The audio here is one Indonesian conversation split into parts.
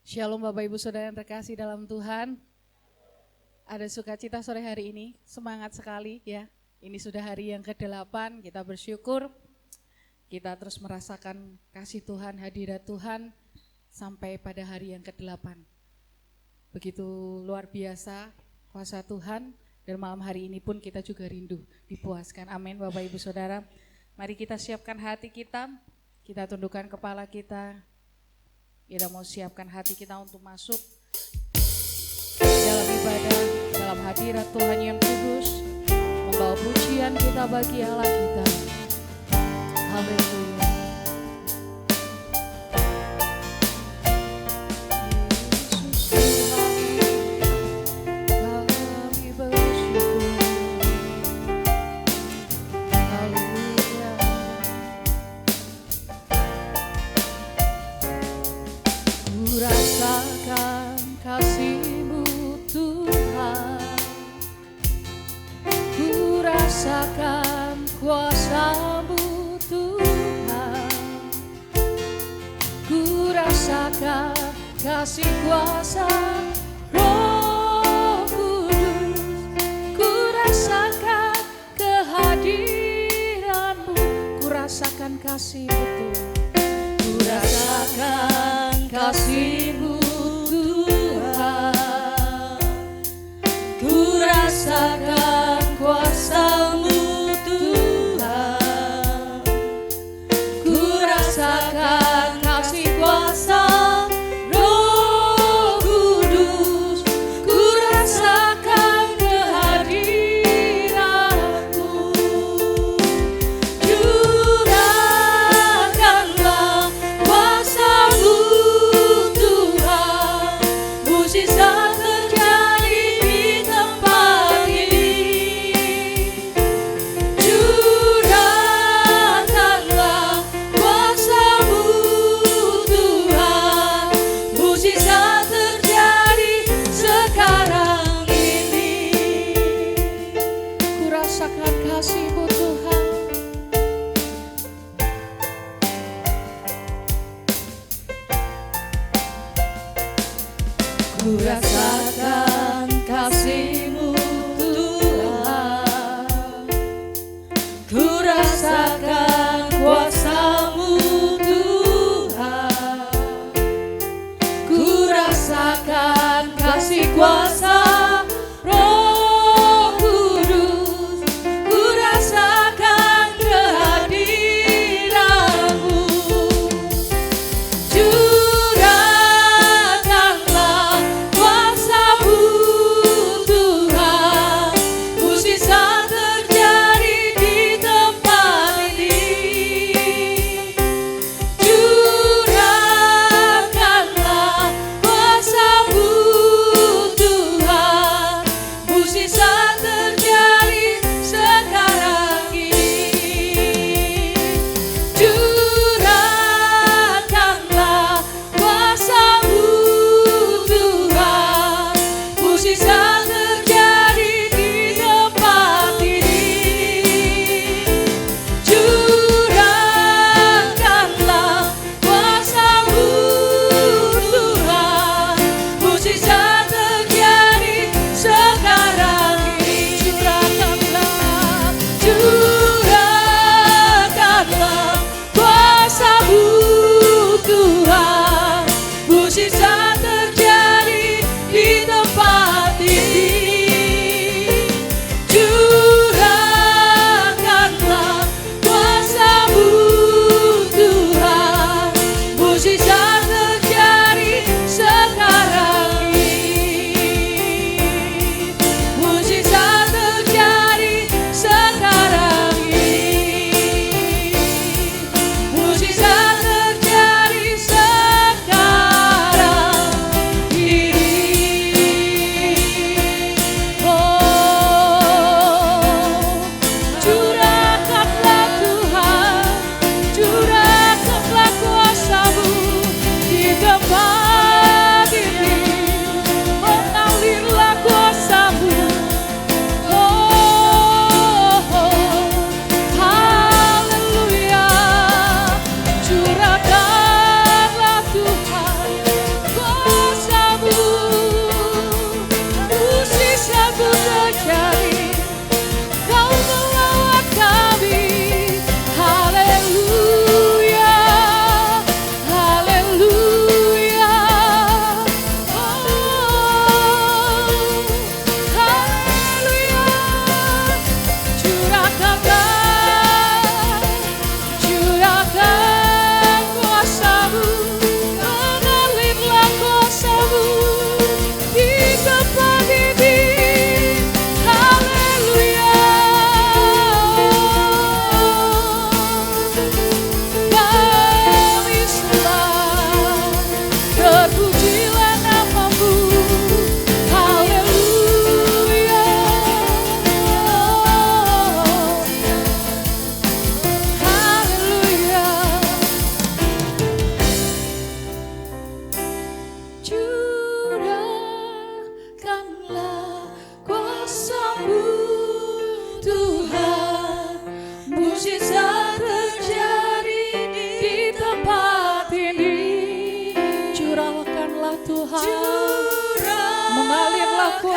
Shalom Bapak Ibu Saudara yang terkasih dalam Tuhan. Ada sukacita sore hari ini, semangat sekali ya. Ini sudah hari yang ke-8, kita bersyukur. Kita terus merasakan kasih Tuhan, hadirat Tuhan sampai pada hari yang ke-8. Begitu luar biasa kuasa Tuhan, dan malam hari ini pun kita juga rindu dipuaskan. Amin Bapak Ibu Saudara. Mari kita siapkan hati kita tundukkan kepala kita. Kita mau siapkan hati kita untuk masuk dalam ibadah, dalam hadirat Tuhan yang kudus, membawa pujian kita bagi Allah kita. Haleluya. Kuasa-Mu Tuhan, ku rasakan kasih kuasa Roh Kudus, ku rasakan kehadiran-Mu, ku rasakan kasih-Mu Tuhan, ku rasakan kasih-Mu Tuhan, ku rasakan kuasa-Mu. Ku rasakan kasih-Mu Tuhan, ku rasakan kuasa-Mu Tuhan, ku rasakan kasih kuasa Roh Kudus, ku rasakan kehadiran-Mu. Curahkanlah kuasa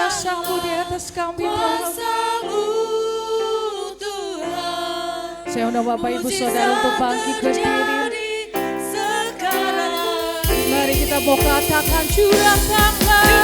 kuasa-Mu di atas kami Bapa. Kuasa-Mu Tuhan. Saya undang Bapak Ibu Saudara untuk bangkit berdiri. Sekarang Mari kita mau katakan curahkanlah.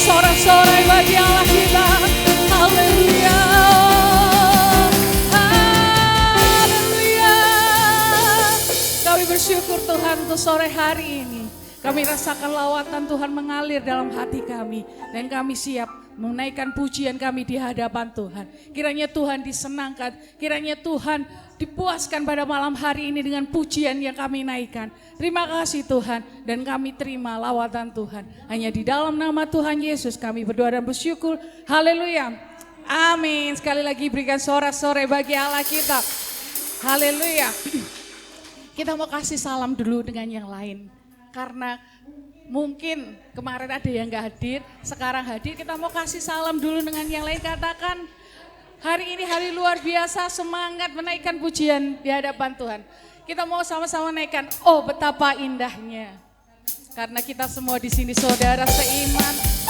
Sorak-sorai bagi Allah kita. Haleluya. Haleluya. Kami bersyukur Tuhan untuk sore hari ini. Kami rasakan lawatan Tuhan mengalir dalam hati kami. Dan kami siap menaikkan pujian kami di hadapan Tuhan. Kiranya Tuhan disenangkan. Kiranya Tuhan dipuaskan pada malam hari ini dengan pujian yang kami naikkan. Terima kasih Tuhan, dan kami terima lawatan Tuhan. Hanya di dalam nama Tuhan Yesus kami berdoa dan bersyukur. Haleluya. Amin. Sekali lagi berikan sorak-sorai bagi Allah kita. Haleluya. Kita mau kasih salam dulu dengan yang lain. Karena mungkin kemarin ada yang gak hadir, sekarang hadir. Kita mau kasih salam dulu dengan yang lain. Katakan, hari ini hari luar biasa, semangat menaikkan pujian di hadapan Tuhan. Kita mau sama-sama naikkan, oh betapa indahnya. Karena kita semua di sini saudara seiman.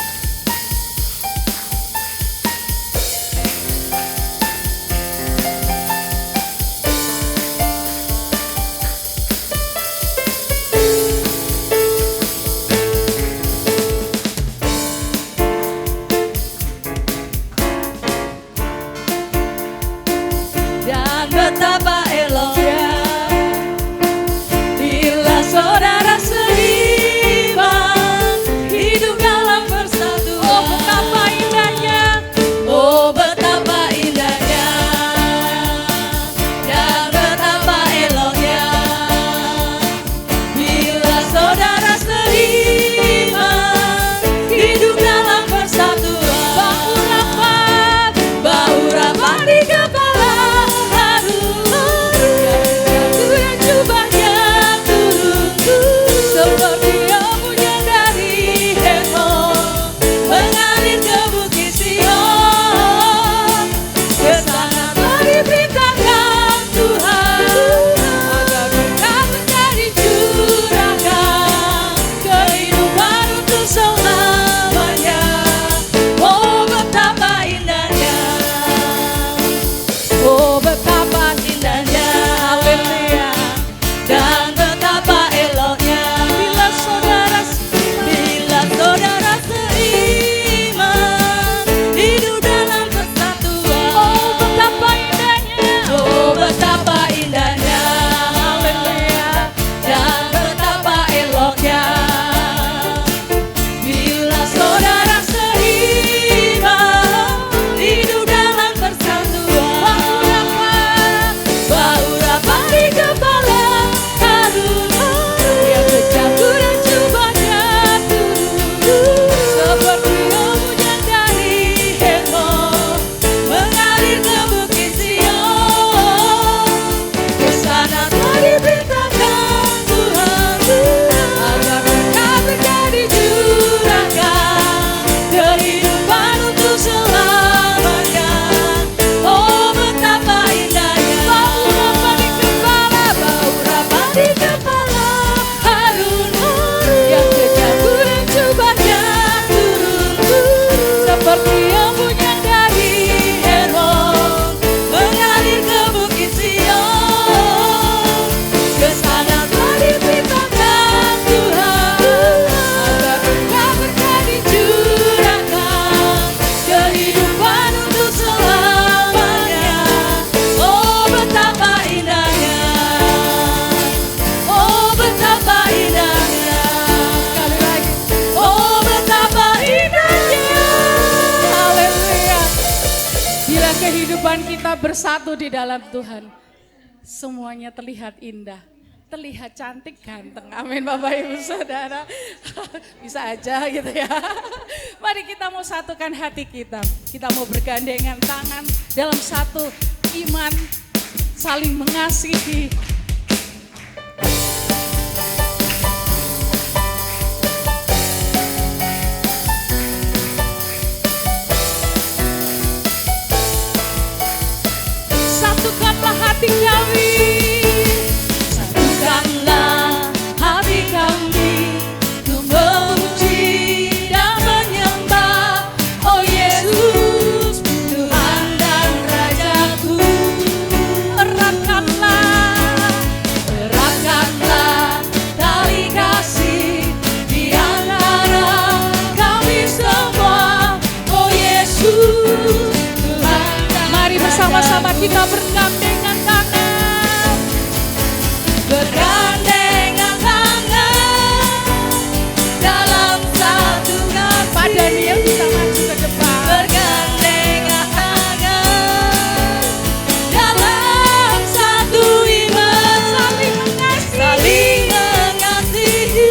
Betapa eloknya bila saudara seiman hidup dalam persatuan. Oh betapa indahnya, oh betapa indahnya, dan betapa eloknya bila saudara seiman hidup dalam persatuan. Bau rapat di kepala. Oh kita bersatu di dalam Tuhan, semuanya terlihat indah, terlihat cantik, ganteng. Amin Bapak Ibu Saudara. Bisa aja gitu ya. Mari kita mau satukan hati kita. Kita mau bergandengan tangan dalam satu iman, saling mengasihi. Satukanlah hati kami. Satukanlah hati kami untuk memuji dan menyembah, oh Yesus, Tuhan dan Rajaku. Eratkanlah tali kasih di antara kami semua, oh Yesus, Tuhan dan Mari bersama-sama Rajaku. kita bergandengan tangan. Bergandengan tangan dalam satu kasih. Pak Daniel bisa maju ke depan. Bergandengan tangan dalam satu iman, saling mengasihi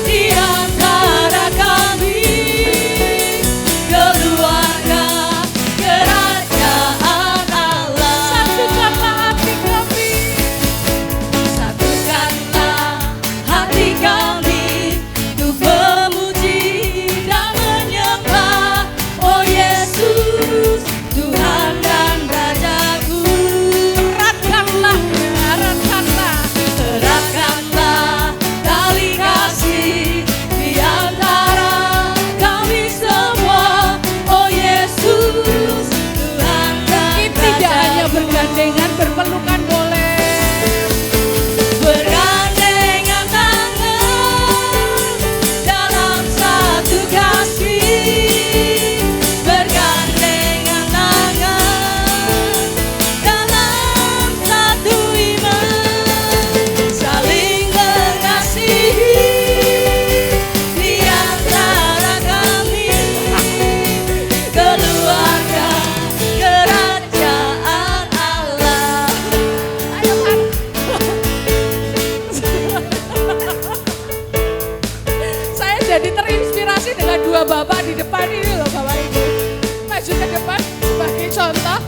di antara kami, keluarga kerajaan Allah. Satukanlah hati kami. Satukanlah hati kami untuk memuji dan menyembah, oh Yesus, Tuhan dan Rajaku. Eratkanlah tali kasih di antara kami semua, oh Yesus, Tuhan dan Tidak hanya Rajaku. bergandengan, berpelukan boleh. Bergandengan tangan dalam satu kasih. Bergandengan tangan dalam satu iman, saling mengasihi di antara kami, keluarga kerajaan Allah. Ayo Pak. Saya jadi terinspirasi dengan dua bapak di depan ini loh Bapak Ibu. Maju ke depan sebagai contoh.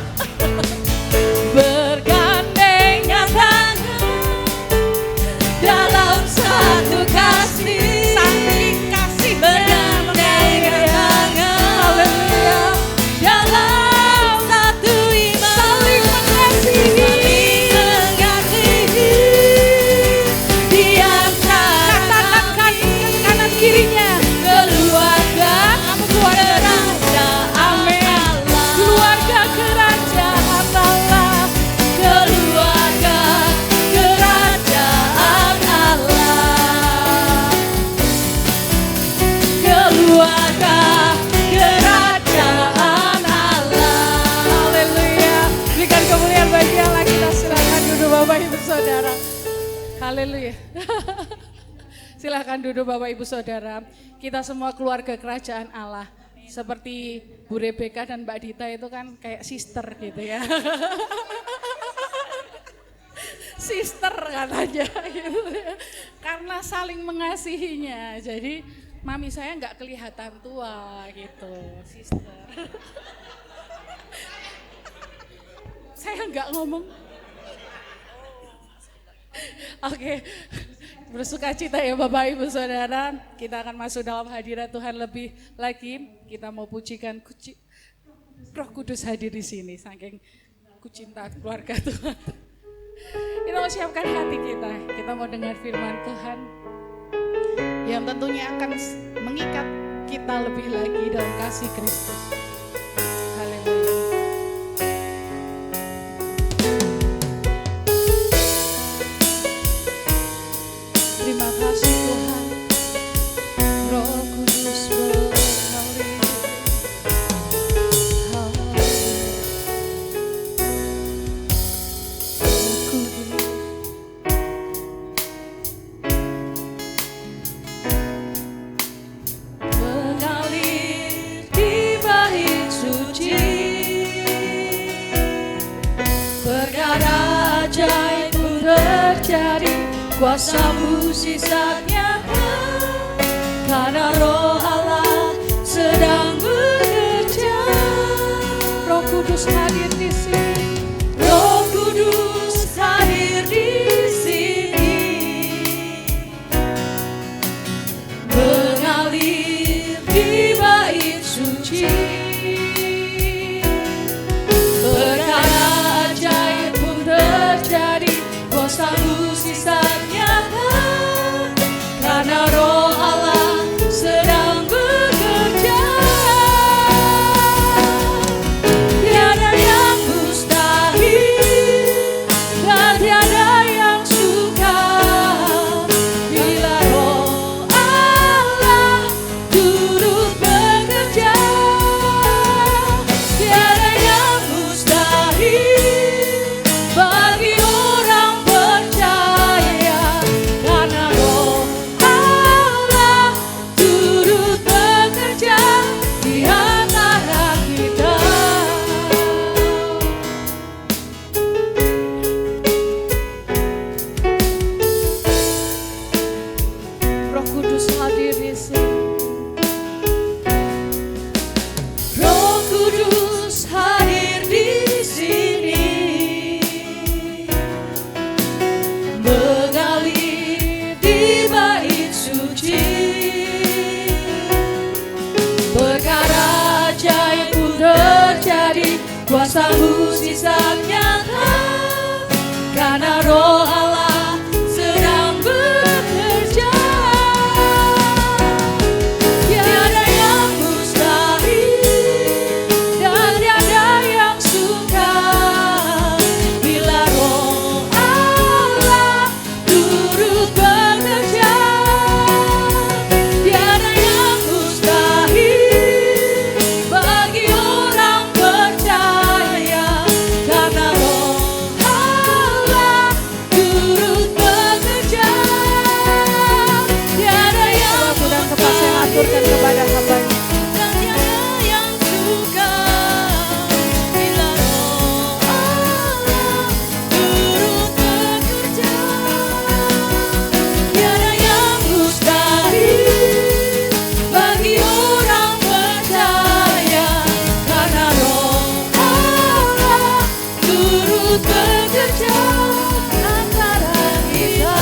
Bergandengan tangan dalam satu kasih, Saling kasih. bergandengan tangan Haleluya. dalam satu iman, Saling mengasihi. saling mengasihi di antara Katakan kanan kirinya. keluarga kerajaan Amin. Allah. Keluarga kerajaan Allah. Keluarga kerajaan Allah. Keluarga kerajaan Allah. Haleluya. Berikan kemuliaan bagi Allah. Kita silakan duduk Bapak Ibu Saudara. Haleluya. Silakan duduk Bapak Ibu Saudara. Kita semua keluarga kerajaan Allah. Seperti Bu Rebeka dan Mbak Dita itu kan kayak sister gitu ya. Sister katanya gitu ya. Karena saling mengasihinya. Jadi mami saya nggak kelihatan tua gitu, sister. Saya nggak ngomong. Oke, bersuka cita ya Bapak Ibu Saudara. Kita akan masuk dalam hadirat Tuhan lebih lagi. Kita mau pujikan Roh Kudus hadir di sini. Saking kucinta keluarga Tuhan. Kita mau siapkan hati kita. Kita mau dengar firman Tuhan yang tentunya akan mengikat kita lebih lagi dalam kasih Kristus. Haleluya. Terima kasih Tuhan, Roh Kudus mengalir. Mengalir di bawah terjadi, kuasa-Mu sisanya, karena Roh Allah sedang bekerja. Roh Kudus hadir di sini. Roh Kudus hadir di sini, mengalir di bait suci. Perkara ajaib pun terjadi, kuasa-Mu sisanya, karena Roh Allah sedang bekerja. Tiada yang mustahil dan tiada yang sukar bila Roh Allah turut bekerja. Tiada yang mustahil bagi orang percaya, karena Roh Allah turut bekerja di antara kita. Roh Kudus hadir di sini. Roh Kudus hadir di sini, mengalir di bait suci. Perkara ajaib pun terjadi, kuasa-Mu sisanya, karena Roh Allah sedang bekerja. Tiada yang mustahil dan tiada yang sukar bila Roh Allah turut bekerja. Tiada yang mustahil bagi orang percaya, karena Roh Allah turut bekerja. Tiada yang Bapak dan Bapak saya aturkan kepada hamba-Nya. dan tiada yang sukar bila Roh Allah turut bekerja. Tiada yang mustahil bagi orang percaya, karena Roh Allah turut bekerja antara kita.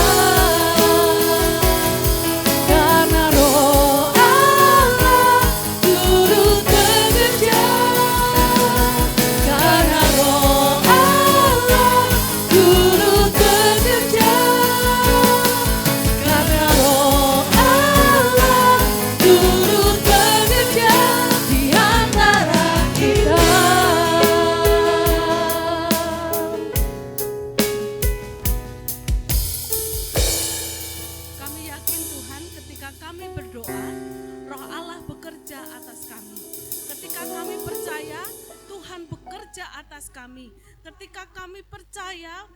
Karena Roh Allah turut bekerja, karena Roh Allah turut bekerja, karena Roh Allah turut bekerja di antara kita. Kami yakin Tuhan, ketika kami berdoa, Roh Allah bekerja atas kami. Ketika kami percaya, Tuhan bekerja atas kami. Ketika kami percaya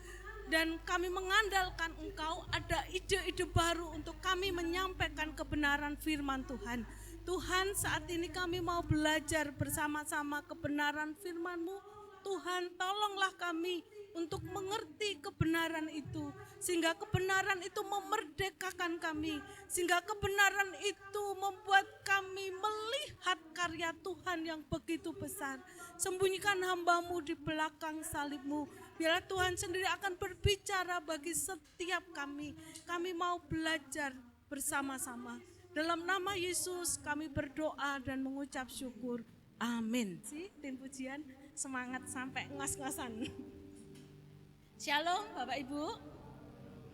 dan kami mengandalkan Engkau, ada ide-ide baru untuk kami menyampaikan kebenaran firman Tuhan. Tuhan, saat ini kami mau belajar bersama-sama kebenaran firman-Mu. Tuhan, tolonglah kami untuk mengerti kebenaran itu, sehingga kebenaran itu memerdekakan kami, sehingga kebenaran itu membuat kami melihat karya Tuhan yang begitu besar. Sembunyikan hamba-Mu di belakang salib-Mu, biarlah Tuhan sendiri akan berbicara bagi setiap kami. Kami mau belajar bersama-sama. Dalam nama Yesus kami berdoa dan mengucap syukur. Amin. Tim pujian semangat sampai ngos-ngosan. Shalom Bapak Ibu,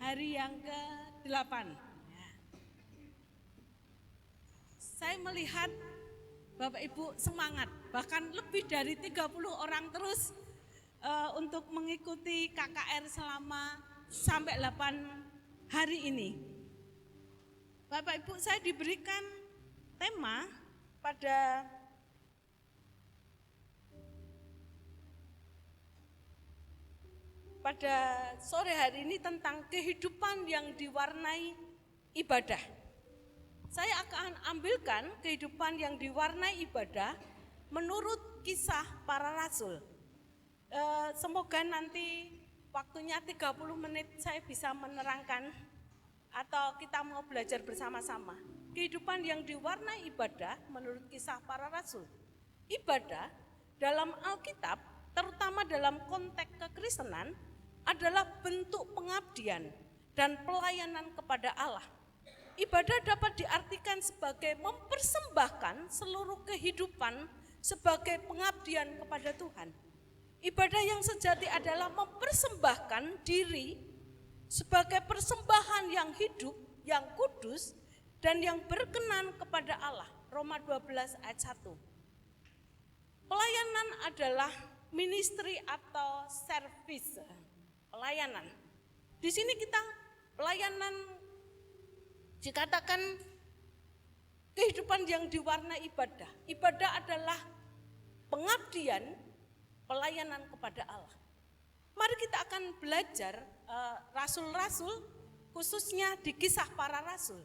hari yang ke-8. Saya melihat Bapak Ibu semangat, bahkan lebih dari 30 orang terus untuk mengikuti KKR selama sampai 8 hari ini. Bapak Ibu, saya diberikan tema pada sore hari ini tentang kehidupan yang diwarnai ibadah. Saya akan ambilkan kehidupan yang diwarnai ibadah menurut Kisah Para Rasul. Semoga nanti waktunya 30 menit saya bisa menerangkan atau kita mau belajar bersama-sama. Kehidupan yang diwarnai ibadah menurut Kisah Para Rasul. Ibadah dalam Alkitab, terutama dalam konteks kekristenan, adalah bentuk pengabdian dan pelayanan kepada Allah. Ibadah dapat diartikan sebagai mempersembahkan seluruh kehidupan sebagai pengabdian kepada Tuhan. Ibadah yang sejati adalah mempersembahkan diri sebagai persembahan yang hidup, yang kudus, dan yang berkenan kepada Allah. Roma 12 ayat 1. Pelayanan adalah ministry atau service. Pelayanan. Di sini kita pelayanan dikatakan kehidupan yang diwarnai ibadah. Ibadah adalah pengabdian, pelayanan kepada Allah. Mari kita akan belajar rasul-rasul, khususnya di Kisah Para Rasul.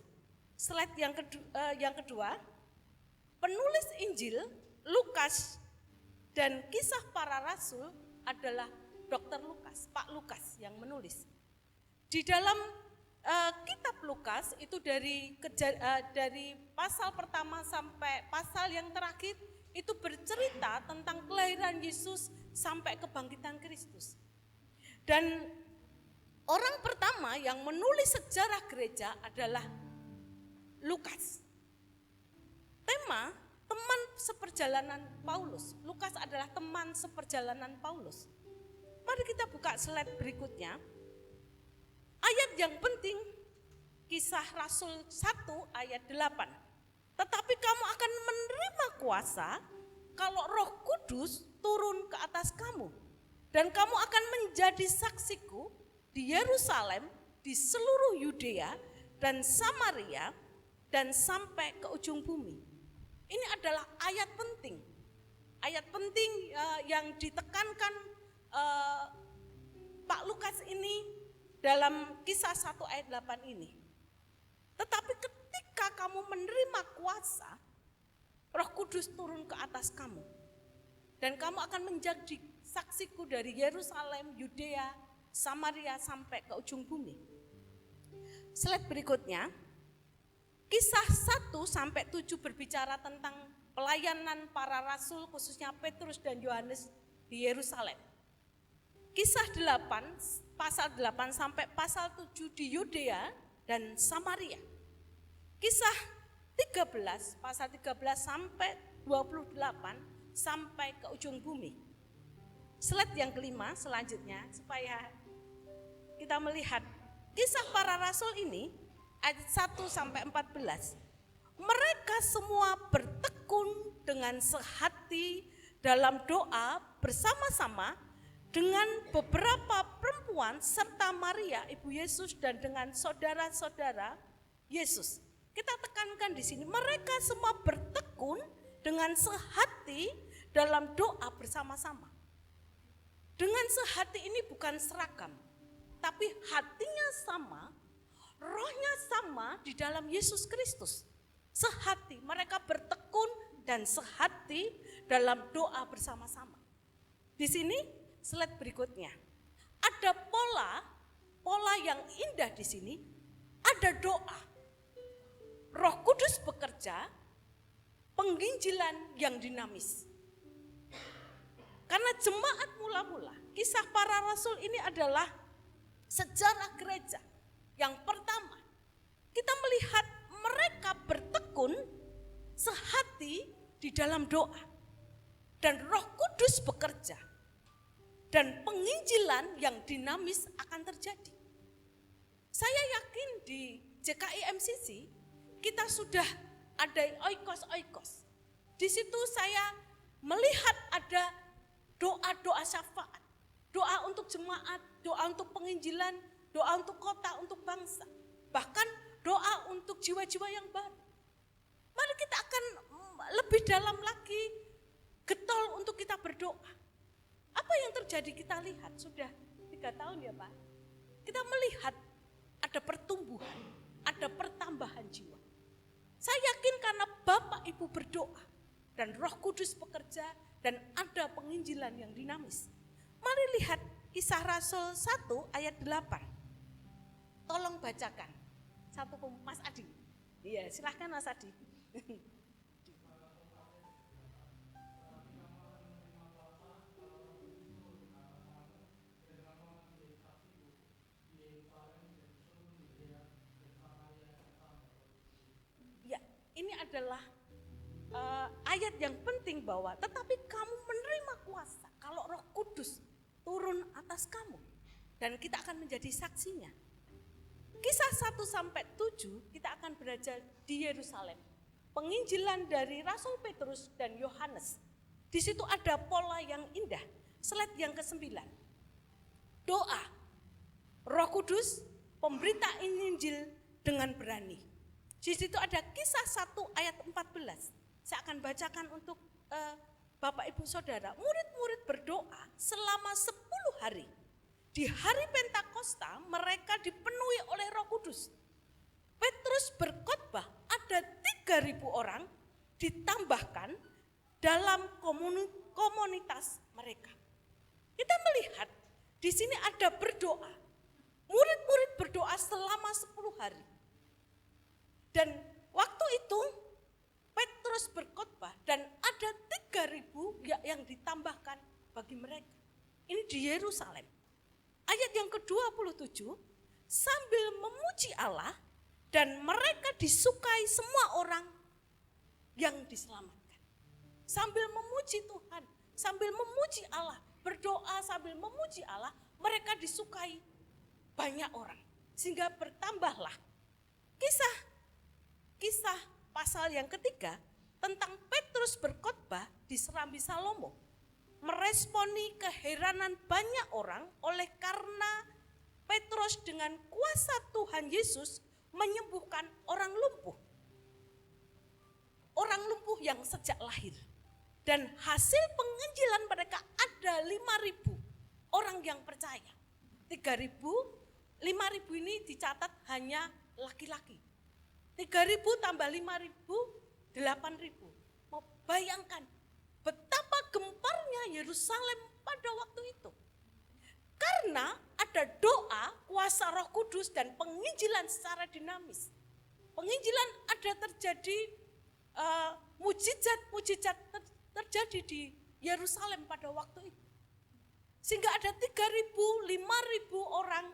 Slide yang kedua, penulis Injil Lukas dan Kisah Para Rasul adalah Dr. Lukas, Pak Lukas yang menulis. Di dalam kitab Lukas itu dari pasal pertama sampai pasal yang terakhir itu bercerita tentang kelahiran Yesus sampai kebangkitan Kristus. Dan orang pertama yang menulis sejarah gereja adalah Lukas. Tema teman seperjalanan Paulus. Lukas adalah teman seperjalanan Paulus. Mari kita buka slide berikutnya. Ayat yang penting, Kisah Rasul 1 ayat 8. Tetapi kamu akan menerima kuasa kalau Roh Kudus turun ke atas kamu. Dan kamu akan menjadi saksiku di Yerusalem, di seluruh Yudea dan Samaria, dan sampai ke ujung bumi. Ini adalah ayat penting. Ayat penting yang ditekankan Pak Lukas ini dalam Kisah 1 ayat 8 ini. Tetapi ketika kamu menerima kuasa, Roh Kudus turun ke atas kamu. Dan kamu akan menjadi saksiku dari Yerusalem, Yudea, Samaria sampai ke ujung bumi. Slide berikutnya. Kisah 1 sampai 7 berbicara tentang pelayanan para rasul, khususnya Petrus dan Yohanes di Yerusalem. Kisah 8 pasal 8 sampai pasal 7 di Yudea dan Samaria. Kisah 13 pasal 13 sampai 28 sampai ke ujung bumi. Slide yang kelima selanjutnya supaya kita melihat kisah para rasul ini ayat 1 sampai 14. Mereka semua bertekun dengan sehati dalam doa bersama-sama dengan beberapa perempuan serta Maria ibu Yesus dan dengan saudara-saudara Yesus. Kita tekankan di sini, mereka semua bertekun dengan sehati dalam doa bersama-sama. Dengan sehati ini bukan seragam, tapi hatinya sama, rohnya sama di dalam Yesus Kristus. Sehati, mereka bertekun dan sehati dalam doa bersama-sama. Di sini slide berikutnya. Ada pola yang indah di sini. Ada doa. Roh Kudus bekerja, penginjilan yang dinamis. Karena jemaat mula-mula, kisah para rasul ini adalah sejarah gereja. Yang pertama, kita melihat mereka bertekun sehati di dalam doa. Dan Roh Kudus bekerja. Dan penginjilan yang dinamis akan terjadi. Saya yakin di JKI MCC kita sudah ada oikos. Di situ saya melihat ada doa-doa syafaat. Doa untuk jemaat, doa untuk penginjilan, doa untuk kota, untuk bangsa. Bahkan doa untuk jiwa-jiwa yang baru. Mari kita akan lebih dalam lagi getol untuk kita berdoa. Apa yang terjadi kita lihat sudah 3 tahun ya Pak. Kita melihat ada pertumbuhan, ada pertambahan jiwa. Saya yakin karena Bapak Ibu berdoa dan Roh Kudus bekerja dan ada penginjilan yang dinamis. Mari lihat Kisah Rasul 1 ayat 8. Tolong bacakan. Mas Adi. Iya, silahkan Mas Adi. Ya, ini adalah ayat yang penting bahwa tetapi kamu menerima kuasa kalau Roh Kudus turun atas kamu dan kita akan menjadi saksinya. Kisah 1 sampai 7 kita akan belajar di Yerusalem. Penginjilan dari Rasul Petrus dan Yohanes. Di situ ada pola yang indah. Slide yang ke-9. Doa. Roh Kudus, pemberita Injil dengan berani. Di situ ada Kisah 1 ayat 14. Saya akan bacakan untuk Bapak Ibu Saudara. Murid-murid berdoa selama 10 hari. Di hari Pentakosta mereka dipenuhi oleh Roh Kudus. Petrus berkhotbah, ada 3.000 orang ditambahkan dalam komunitas mereka. Kita melihat di sini ada berdoa. Murid-murid berdoa selama 10 hari. Dan waktu itu Petrus berkhotbah dan ada 3.000 yang ditambahkan bagi mereka. Ini di Yerusalem. Ayat yang ke-27, sambil memuji Allah dan mereka disukai semua orang yang diselamatkan. Sambil memuji Tuhan, sambil memuji Allah, berdoa sambil memuji Allah, mereka disukai banyak orang. Sehingga bertambahlah kisah pasal yang ketiga tentang Petrus berkhotbah di Serambi Salomo. Meresponi keheranan banyak orang oleh karena Petrus dengan kuasa Tuhan Yesus menyembuhkan orang lumpuh. Orang lumpuh yang sejak lahir. Dan hasil penginjilan mereka ada 5.000 orang yang percaya. 3.000, 5.000 ini dicatat hanya laki-laki. 3.000 tambah 5.000, 8.000. Mau bayangkan betapa gemparnya Yerusalem pada waktu itu. Karena ada doa, kuasa Roh Kudus dan penginjilan secara dinamis. Penginjilan ada terjadi, mujizat terjadi di Yerusalem pada waktu itu. Sehingga ada 3.000, 5.000 orang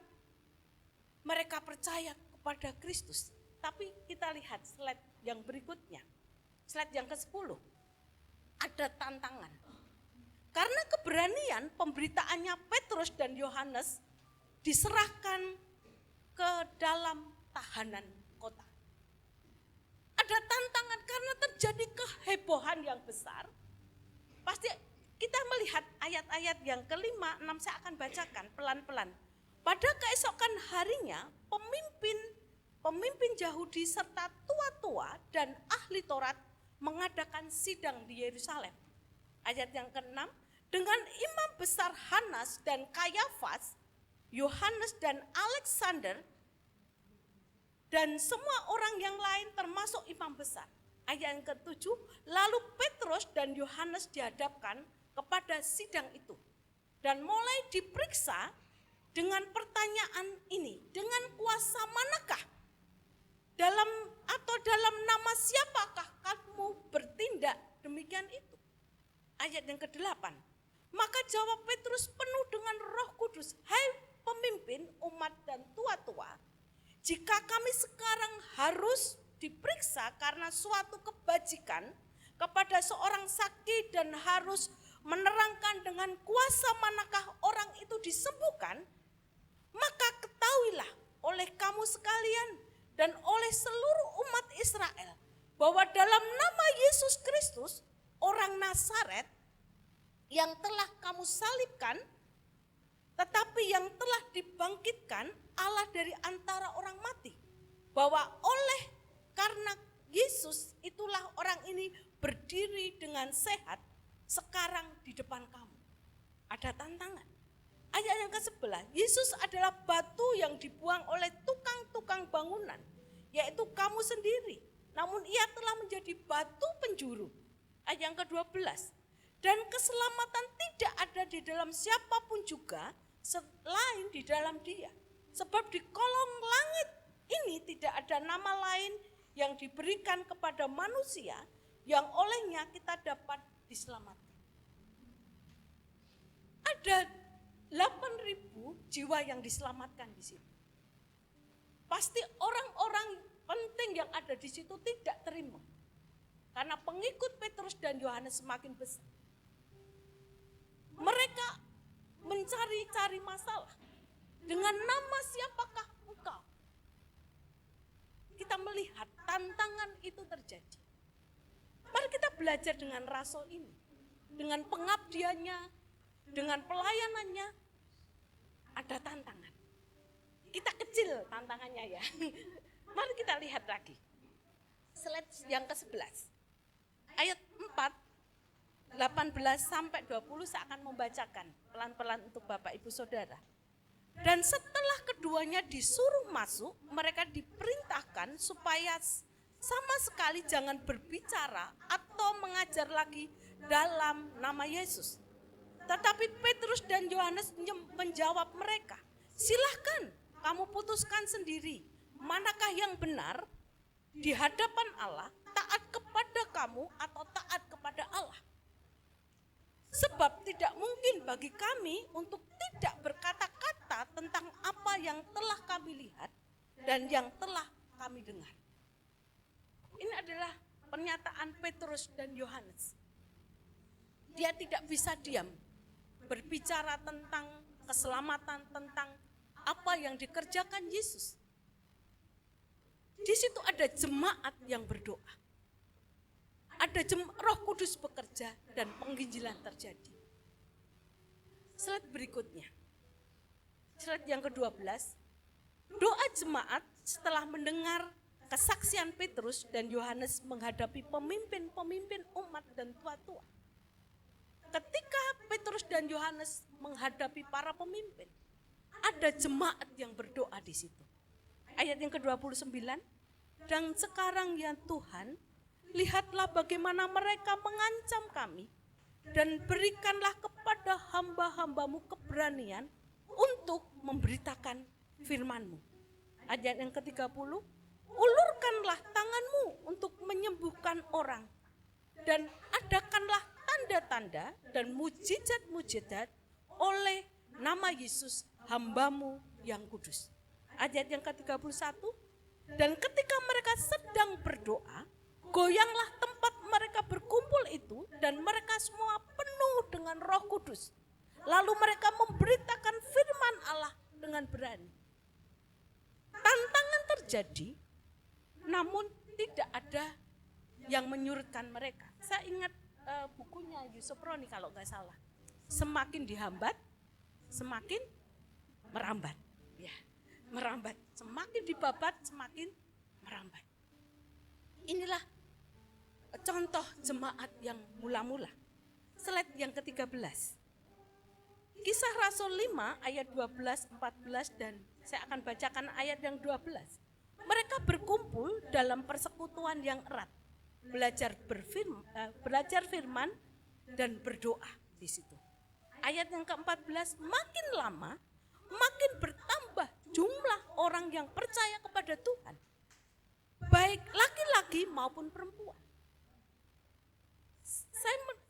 mereka percaya kepada Kristus. Tapi kita lihat slide yang berikutnya. Slide yang ke-10. Ada tantangan. Karena keberanian pemberitaannya Petrus dan Yohanes diserahkan ke dalam tahanan kota. Ada tantangan karena terjadi kehebohan yang besar. Pasti kita melihat ayat-ayat yang ke-5, 6 saya akan bacakan pelan-pelan. Pada keesokan harinya pemimpin Yahudi serta tua-tua dan ahli Taurat mengadakan sidang di Yerusalem. Ayat yang ke-6, dengan imam besar Hanas dan Kayafas, Yohanes dan Alexander, dan semua orang yang lain termasuk imam besar. Ayat yang ke-7, lalu Petrus dan Yohanes dihadapkan kepada sidang itu. Dan mulai diperiksa dengan pertanyaan ini, dengan kuasa manakah? Dalam nama siapakah kamu bertindak demikian itu? Ayat yang ke-8. Maka jawab Petrus penuh dengan Roh Kudus, hai pemimpin umat dan tua-tua, jika kami sekarang harus diperiksa karena suatu kebajikan kepada seorang sakit dan harus menerangkan dengan kuasa manakah orang itu disembuhkan, maka ketahuilah oleh kamu sekalian dan oleh seluruh umat Israel bahwa dalam nama Yesus Kristus, orang Nazaret yang telah kamu salibkan, tetapi yang telah dibangkitkan Allah dari antara orang mati, bahwa oleh karena Yesus itulah orang ini berdiri dengan sehat sekarang di depan kamu. Ada tantangan. Ayat yang ke-11, Yesus adalah batu yang dibuang oleh tukang-tukang bangunan, yaitu kamu sendiri. Namun ia telah menjadi batu penjuru. Ayat yang ke-12, dan keselamatan tidak ada di dalam siapapun juga selain di dalam Dia. Sebab di kolong langit ini tidak ada nama lain yang diberikan kepada manusia yang olehnya kita dapat diselamatkan. Ada 8.000 jiwa yang diselamatkan di situ. Pasti orang-orang penting yang ada di situ tidak terima. Karena pengikut Petrus dan Yohanes semakin besar. Mereka mencari-cari masalah. Dengan nama siapakah engkau? Kita melihat tantangan itu terjadi. Mari kita belajar dengan rasul ini. Dengan pengabdiannya, dengan pelayanannya, ada tantangan. Kita kecil tantangannya ya. Mari kita lihat lagi. Slide yang ke-11. Ayat 4, 18 sampai 20 saya akan membacakan pelan-pelan untuk Bapak Ibu Saudara. Dan setelah keduanya disuruh masuk, mereka diperintahkan supaya sama sekali jangan berbicara atau mengajar lagi dalam nama Yesus. Tetapi Petrus dan Yohanes menjawab mereka, silahkan kamu putuskan sendiri manakah yang benar di hadapan Allah, taat kepada kamu atau taat kepada Allah. Sebab tidak mungkin bagi kami untuk tidak berkata-kata tentang apa yang telah kami lihat dan yang telah kami dengar. Ini adalah pernyataan Petrus dan Yohanes. Dia tidak bisa diam berbicara tentang keselamatan, tentang apa yang dikerjakan Yesus. Di situ ada jemaat yang berdoa. Ada Roh Kudus bekerja dan penginjilan terjadi. Slide berikutnya. Slide yang ke-12. Doa jemaat setelah mendengar kesaksian Petrus dan Yohanes menghadapi pemimpin-pemimpin umat dan tua-tua. Ketika Petrus dan Yohanes menghadapi para pemimpin, ada jemaat yang berdoa di situ. Ayat yang ke-29, dan sekarang ya Tuhan, lihatlah bagaimana mereka mengancam kami, dan berikanlah kepada hamba-hambamu keberanian untuk memberitakan firman-Mu. Ayat yang ke-30, ulurkanlah tanganmu untuk menyembuhkan orang, dan adakanlah tanda-tanda dan mujizat-mujizat oleh nama Yesus hamba-Mu yang kudus. Ayat yang ke-31, dan ketika mereka sedang berdoa, goyanglah tempat mereka berkumpul itu dan mereka semua penuh dengan Roh Kudus. Lalu mereka memberitakan firman Allah dengan berani. Tantangan terjadi, namun tidak ada yang menyurutkan mereka. Saya ingat bukunya Yusuf Roni kalau nggak salah. Semakin dihambat, semakin merambat. Ya, merambat. Semakin dibabat, semakin merambat. Inilah contoh jemaat yang mula-mula. Slide yang ke-13. Kisah Rasul 5 ayat 12, 14 dan saya akan bacakan ayat yang 12. Mereka berkumpul dalam persekutuan yang erat. Belajar firman dan berdoa di situ. Ayat yang ke-14, makin lama makin bertambah jumlah orang yang percaya kepada Tuhan. Baik laki-laki maupun perempuan.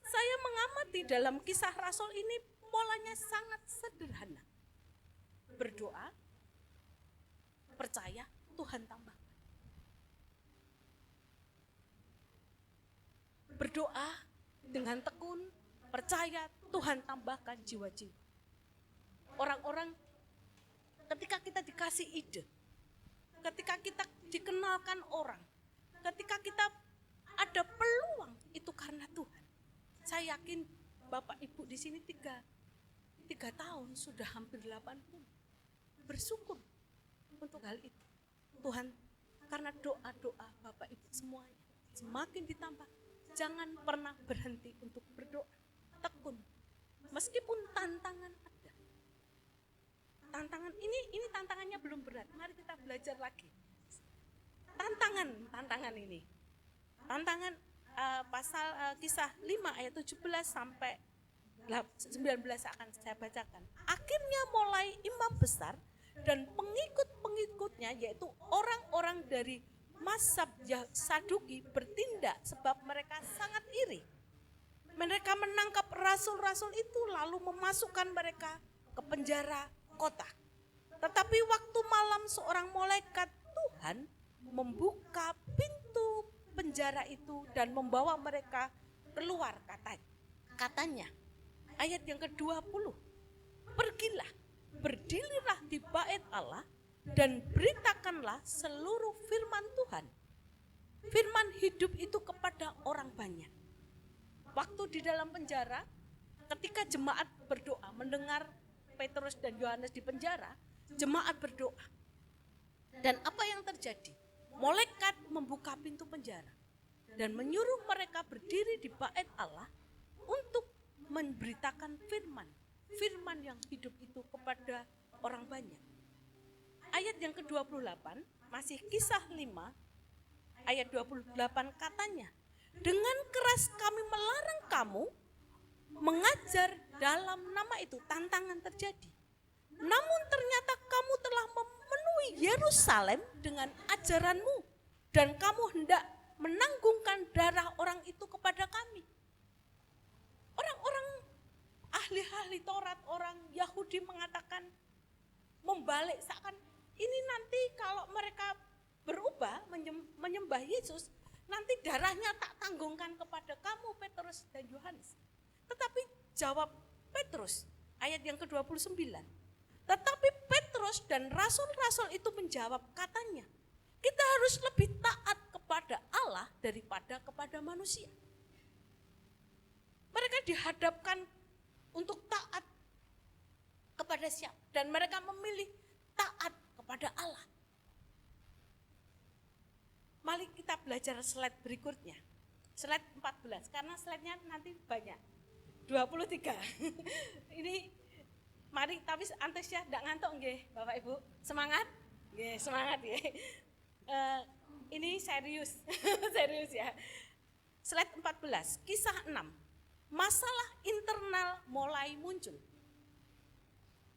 Saya mengamati dalam kisah Rasul ini polanya sangat sederhana. Berdoa, percaya, Tuhan tambah. Berdoa dengan tekun, percaya, Tuhan tambahkan jiwa-jiwa. Orang-orang ketika kita dikasih ide, ketika kita dikenalkan orang, ketika kita ada peluang, itu karena Tuhan. Saya yakin Bapak Ibu di sini 3 tahun sudah hampir 80. Bersyukur untuk hal itu. Tuhan, karena doa-doa Bapak Ibu semuanya semakin ditambah. Jangan pernah berhenti untuk berdoa. Tekun. Meskipun tantangan ada. Tantangan ini tantangannya belum berat. Mari kita belajar lagi. Tantangan ini. Tantangan pasal kisah 5 ayat 17 sampai akan saya bacakan. Akhirnya mulai imam besar dan pengikut-pengikutnya, yaitu orang-orang dari mazhab Saduki, bertindak sebab mereka sangat iri. Mereka menangkap rasul-rasul itu lalu memasukkan mereka ke penjara kota. Tetapi waktu malam seorang malaikat Tuhan membuka pintu penjara itu dan membawa mereka keluar, katanya. Ayat yang ke-20. Pergilah, berdirilah di bait Allah dan beritakanlah seluruh firman Tuhan. Firman hidup itu kepada orang banyak. Waktu di dalam penjara, ketika jemaat berdoa, mendengar Petrus dan Yohanes di penjara, jemaat berdoa. Dan apa yang terjadi? Malaikat membuka pintu penjara dan menyuruh mereka berdiri di bait Allah untuk memberitakan firman yang hidup itu kepada orang banyak. Ayat yang ke-28, masih Kisah 5, ayat 28 katanya, dengan keras kami melarang kamu mengajar dalam nama itu. Tantangan terjadi. Namun ternyata kamu telah memenuhi Yerusalem dengan ajaranmu dan kamu hendak menanggungkan darah orang itu kepada kami. Orang-orang ahli-ahli Taurat, orang Yahudi mengatakan, membalik, seakan ini nanti kalau mereka berubah menyembah Yesus, nanti darahnya tak tanggungkan kepada kamu, Petrus dan Yohanes. Tetapi jawab Petrus, ayat yang ke-29. Tetapi Petrus dan rasul-rasul itu menjawab, katanya, kita harus lebih taat kepada Allah daripada kepada manusia. Mereka dihadapkan untuk taat kepada siapa? Dan mereka memilih taat kepada Allah. Mari kita belajar slide berikutnya. Slide 14, karena slide-nya nanti banyak. 23. Ini mari, tapi antusias, tidak ngantuk nggih, Bapak Ibu. Semangat? Nggih, semangat ya. Ini serius. Serius ya. Slide 14, Kisah 6. Masalah internal mulai muncul.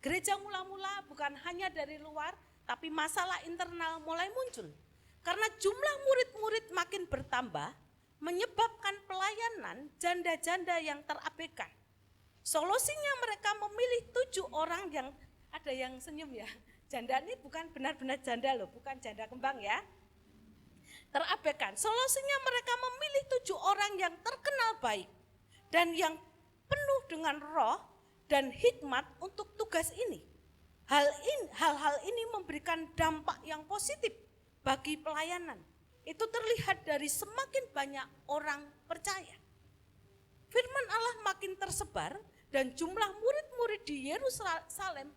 Gereja mula-mula bukan hanya dari luar, tapi masalah internal mulai muncul. Karena jumlah murid-murid makin bertambah, menyebabkan pelayanan janda-janda yang terabaikan. Solusinya mereka memilih 7 orang yang, ada yang senyum ya, janda ini bukan benar-benar janda loh, bukan janda kembang ya, terabaikan. Solusinya mereka memilih 7 orang yang terkenal baik dan yang penuh dengan roh dan hikmat untuk tugas ini. Hal-hal ini memberikan dampak yang positif bagi pelayanan. Itu terlihat dari semakin banyak orang percaya. Firman Allah makin tersebar dan jumlah murid-murid di Yerusalem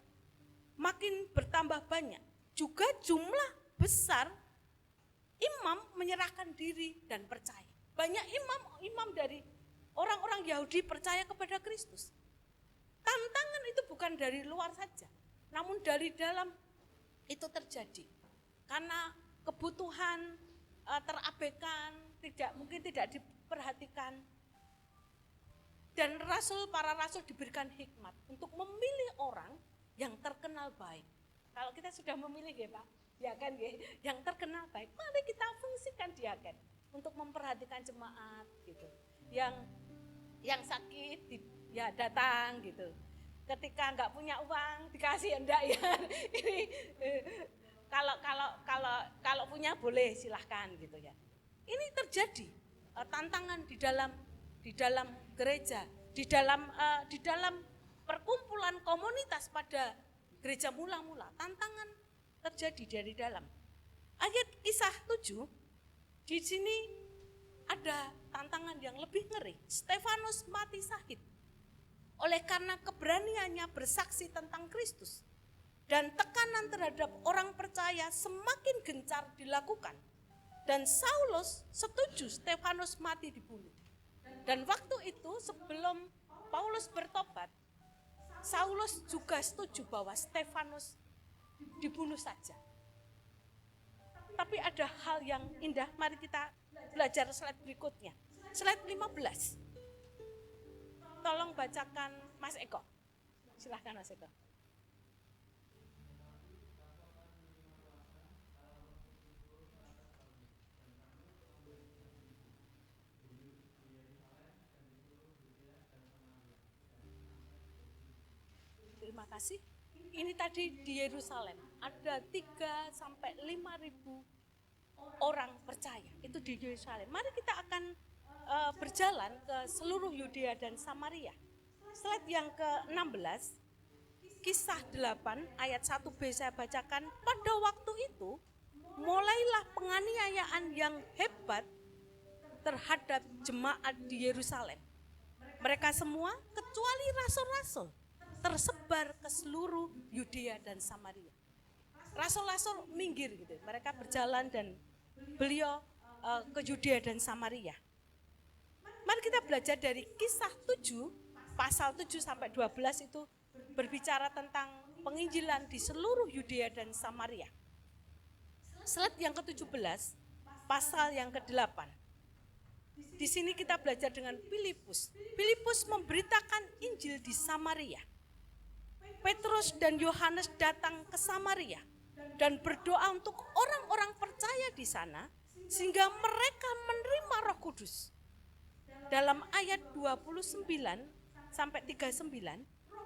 makin bertambah banyak. Juga jumlah besar imam menyerahkan diri dan percaya. Banyak imam dari orang-orang Yahudi percaya kepada Kristus. Tantangan itu bukan dari luar saja, namun dari dalam itu terjadi. Karena kebutuhan terabaikan, mungkin tidak diperhatikan. Dan para rasul diberikan hikmat untuk memilih orang yang terkenal baik. Kalau kita sudah memilih ya Pak, ya kan yang terkenal baik, mari kita fungsikan diaken untuk memperhatikan jemaat gitu. Yang sakit ya datang gitu. Ketika enggak punya uang dikasih enggak ya. Ini kalau punya boleh silahkan gitu ya. Ini terjadi tantangan di dalam gereja, di dalam perkumpulan komunitas pada gereja mula-mula. Tantangan terjadi dari dalam. Ayat Kisah 7 di sini ada tantangan yang lebih ngeri. Stefanus mati syahid oleh karena keberaniannya bersaksi tentang Kristus. Dan tekanan terhadap orang percaya semakin gencar dilakukan. Dan Saulus setuju Stefanus mati dibunuh. Dan waktu itu sebelum Paulus bertobat, Saulus juga setuju bahwa Stefanus dibunuh saja. Tapi ada hal yang indah, mari kita belajar slide berikutnya. Slide 15. tolong bacakan Mas Eko. Silahkan Mas Eko. Terima kasih. Ini tadi di Yerusalem ada 3 sampai 5.000 orang percaya. Itu di Yerusalem. Mari kita akan berjalan ke seluruh Yudea dan Samaria. Slide yang ke-16, Kisah 8 ayat 1b saya bacakan. Pada waktu itu mulailah penganiayaan yang hebat terhadap jemaat di Yerusalem. Mereka semua kecuali rasul-rasul tersebar ke seluruh Yudea dan Samaria. Rasul-rasul minggir gitu. Mereka berjalan dan beliau ke Yudea dan Samaria. Mari kita belajar dari Kisah 7 pasal 7 sampai 12 itu berbicara tentang penginjilan di seluruh Yudea dan Samaria. Slide yang ke-17, pasal yang ke-8. Di sini kita belajar dengan Filipus. Filipus memberitakan Injil di Samaria. Petrus dan Yohanes datang ke Samaria dan berdoa untuk orang-orang percaya di sana sehingga mereka menerima Roh Kudus. Dalam ayat 29 sampai 39,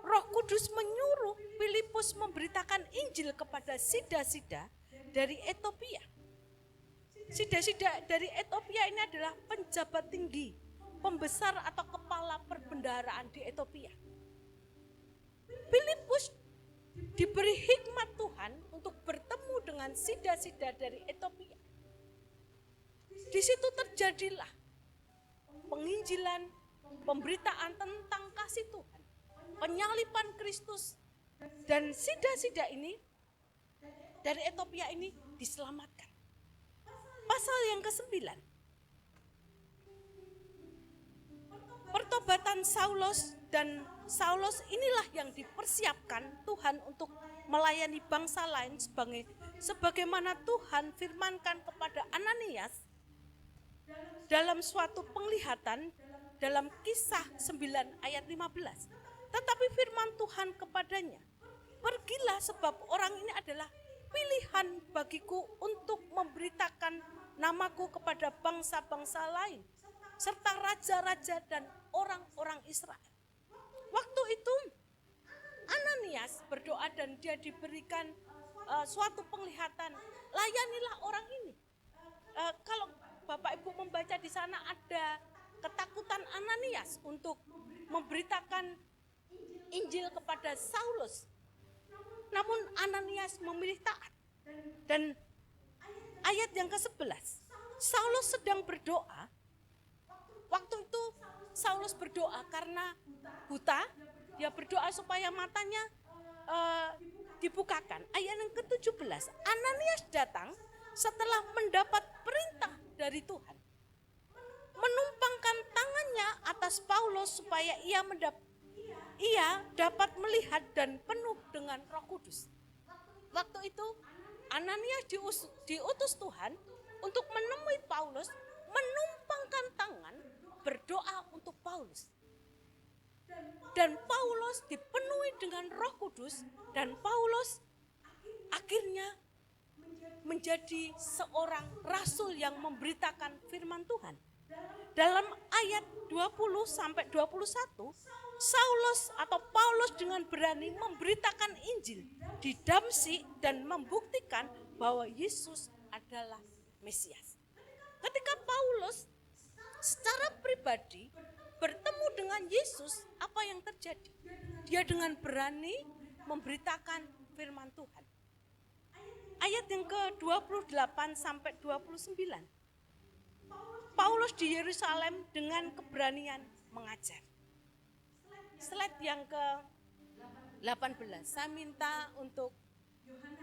Roh Kudus menyuruh Filipus memberitakan Injil kepada sida-sida dari Ethiopia. Sida-sida dari Ethiopia ini adalah penjabat tinggi, pembesar atau kepala perbendaharaan di Ethiopia. Filipus diberi hikmat Tuhan untuk bertemu dengan sida-sida dari Ethiopia. Di situ terjadilah penginjilan, pemberitaan tentang kasih Tuhan, penyaliban Kristus, dan sida-sida ini dari Ethiopia ini diselamatkan. Pasal yang ke-9, pertobatan Saulus, dan Saulus inilah yang dipersiapkan Tuhan untuk melayani bangsa lain sebagaimana Tuhan firmankan kepada Ananias dalam suatu penglihatan dalam Kisah 9 ayat 15. Tetapi firman Tuhan kepadanya, pergilah sebab orang ini adalah pilihan bagiku untuk memberitakan namaku kepada bangsa-bangsa lain, serta raja-raja dan orang-orang Israel. Waktu itu Ananias berdoa dan dia diberikan suatu penglihatan, layanilah orang ini. Kalau Bapak Ibu membaca di sana ada ketakutan Ananias untuk memberitakan Injil kepada Saulus. Namun Ananias memilih taat. Dan ayat yang ke-11, Saulus sedang berdoa. Waktu itu Saulus berdoa karena buta, dia berdoa supaya matanya dibukakan. Ayat yang ke-17, Ananias datang setelah mendapat perintah dari Tuhan, menumpangkan tangannya atas Paulus supaya ia dapat melihat dan penuh dengan Roh Kudus. Waktu itu Ananias diutus Tuhan untuk menemui Paulus, menumpangkan tangan, berdoa untuk Paulus. Dan Paulus dipenuhi dengan Roh Kudus, dan Paulus akhirnya menjadi seorang rasul yang memberitakan firman Tuhan. Dalam ayat 20 sampai 21, Saulus atau Paulus dengan berani memberitakan Injil di Damsyik dan membuktikan bahwa Yesus adalah Mesias. Ketika Paulus secara pribadi bertemu dengan Yesus, apa yang terjadi? Dia dengan berani memberitakan firman Tuhan. Ayat yang ke-28 sampai 29. Paulus di Yerusalem dengan keberanian mengajar. Slide yang ke-18. Saya minta untuk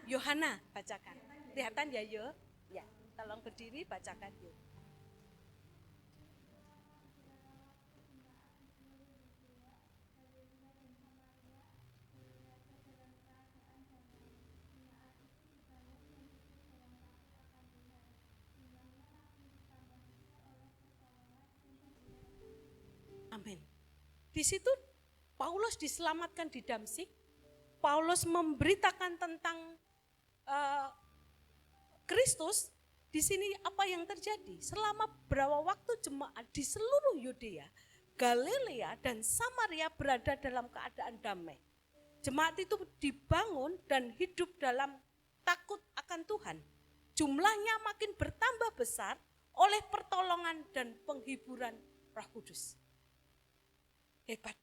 Yohana bacakan. Kelihatan ya, Yo? Ya, tolong berdiri bacakan, Yo. Amin. Di situ Paulus diselamatkan di Damsyik. Paulus memberitakan tentang Kristus. Di sini apa yang terjadi? Selama berapa waktu jemaat di seluruh Yudea, Galilea dan Samaria berada dalam keadaan damai. Jemaat itu dibangun dan hidup dalam takut akan Tuhan. Jumlahnya makin bertambah besar oleh pertolongan dan penghiburan Roh Kudus. Hebat.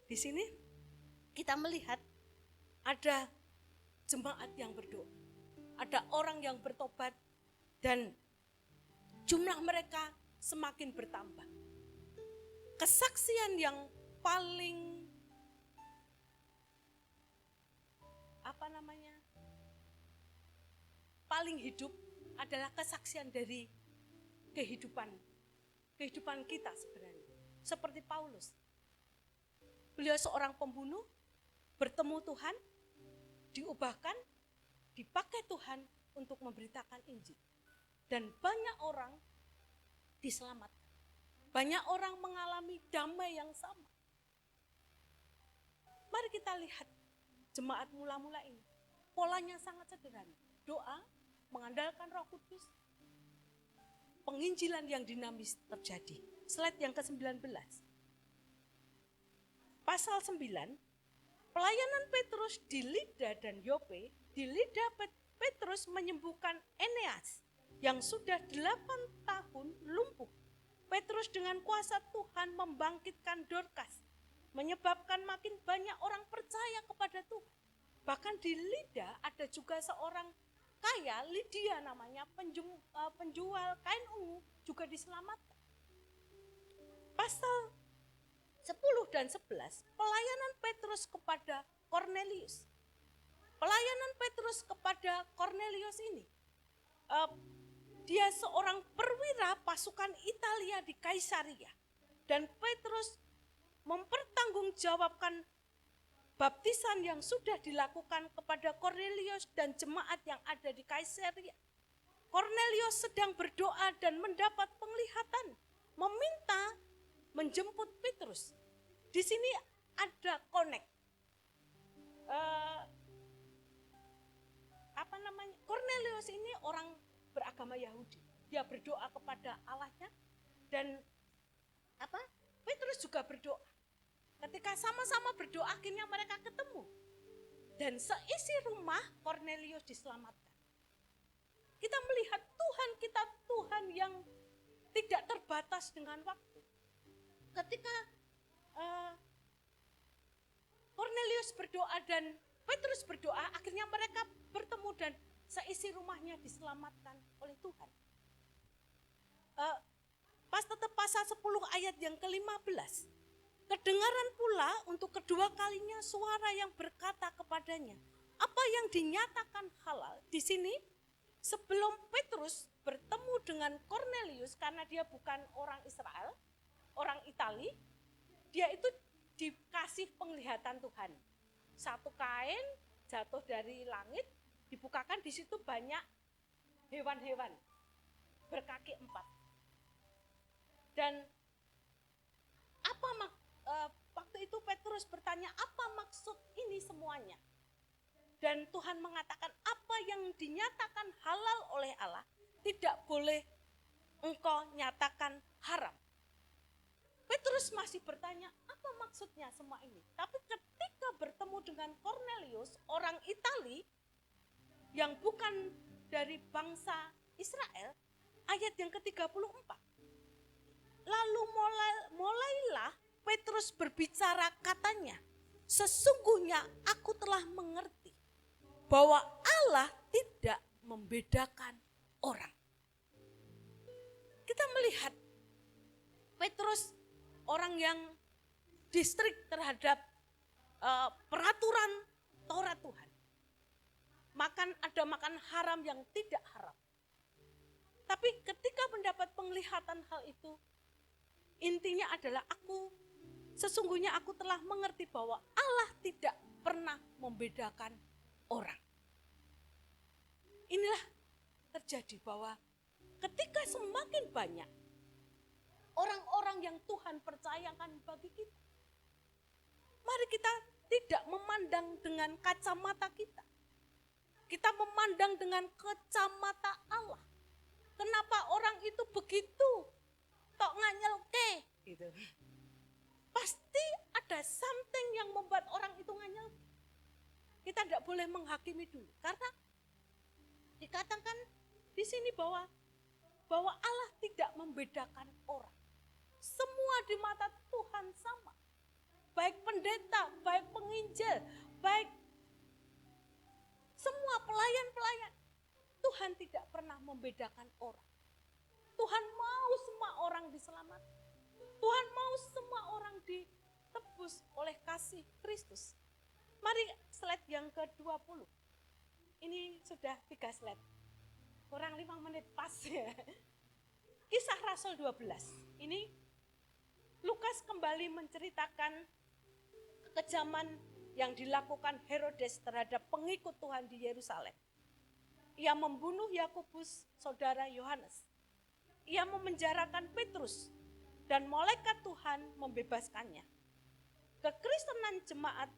Di sini kita melihat ada jemaat yang berdoa. Ada orang yang bertobat dan jumlah mereka semakin bertambah. Kesaksian yang paling paling hidup adalah kesaksian dari kehidupan kita sebenarnya. Seperti Paulus. Beliau seorang pembunuh, bertemu Tuhan, diubahkan, dipakai Tuhan untuk memberitakan Injil. Dan banyak orang diselamatkan. Banyak orang mengalami damai yang sama. Mari kita lihat jemaat mula-mula ini. Polanya sangat sederhana. Doa, mengandalkan Roh Kudus, penginjilan yang dinamis terjadi. Slide yang ke-19. Pasal 9, pelayanan Petrus di Lida dan Yope. Di Lida Petrus menyembuhkan Eneas yang sudah 8 tahun lumpuh. Petrus dengan kuasa Tuhan membangkitkan Dorcas, menyebabkan makin banyak orang percaya kepada Tuhan. Bahkan di Lida ada juga seorang kaya, Lydia namanya, penjual kain ungu juga diselamatkan. Pasal 10 dan 11, pelayanan Petrus kepada Cornelius. Pelayanan Petrus kepada Cornelius ini, dia seorang perwira pasukan Italia di Kaisaria. Dan Petrus mempertanggungjawabkan baptisan yang sudah dilakukan kepada Cornelius dan jemaat yang ada di Kaisaria. Cornelius sedang berdoa dan mendapat penglihatan, meminta menjemput Petrus. Di sini ada connect. Cornelius ini orang beragama Yahudi. Dia berdoa kepada Allahnya dan Petrus juga berdoa. Ketika sama-sama berdoa akhirnya mereka ketemu. Dan seisi rumah Cornelius diselamatkan. Kita melihat Tuhan kita Tuhan yang tidak terbatas dengan waktu. Ketika Cornelius berdoa dan Petrus berdoa, akhirnya mereka bertemu dan seisi rumahnya diselamatkan oleh Tuhan. Pasal 10 ayat yang ke-15. Kedengaran pula untuk kedua kalinya suara yang berkata kepadanya, apa yang dinyatakan halal. Di sini sebelum Petrus bertemu dengan Cornelius, karena dia bukan orang Israel, orang Itali, dia itu dikasih penglihatan Tuhan. Satu kain jatuh dari langit, dibukakan, di situ banyak hewan-hewan berkaki 4. Dan waktu itu Petrus bertanya, apa maksud ini semuanya? Dan Tuhan mengatakan, apa yang dinyatakan halal oleh Allah tidak boleh engkau nyatakan haram. Petrus masih bertanya, apa maksudnya semua ini? Tapi ketika bertemu dengan Cornelius, orang Itali yang bukan dari bangsa Israel, ayat yang ke-34. Lalu mulailah Petrus berbicara, katanya, sesungguhnya aku telah mengerti bahwa Allah tidak membedakan orang. Kita melihat Petrus orang yang distrik terhadap peraturan Taurat Tuhan. Ada makan haram yang tidak haram. Tapi ketika mendapat penglihatan hal itu, intinya adalah sesungguhnya aku telah mengerti bahwa Allah tidak pernah membedakan orang. Inilah terjadi bahwa ketika semakin banyak orang-orang yang Tuhan percayakan bagi kita, Mari kita tidak memandang dengan kacamata kita. Kita memandang dengan kacamata Allah. Kenapa orang itu begitu? Tok nganyelke gitu. Pasti ada something yang membuat orang itu nganyel. Kita tidak boleh menghakimi dulu, karena dikatakan di sini bahwa Allah tidak membedakan orang. Semua di mata Tuhan sama. Baik pendeta, baik penginjil, baik semua pelayan-pelayan. Tuhan tidak pernah membedakan orang. Tuhan mau semua orang diselamatkan. Tuhan mau semua orang ditebus oleh kasih Kristus. Mari slide yang ke-20. Ini sudah 3 slide. Kurang 5 menit pas ya. Kisah Rasul 12. Ini Lukas kembali menceritakan kekejaman yang dilakukan Herodes terhadap pengikut Tuhan di Yerusalem. Ia membunuh Yakobus, saudara Yohanes. Ia memenjarakan Petrus dan malaikat Tuhan membebaskannya. Kekristenan jemaat,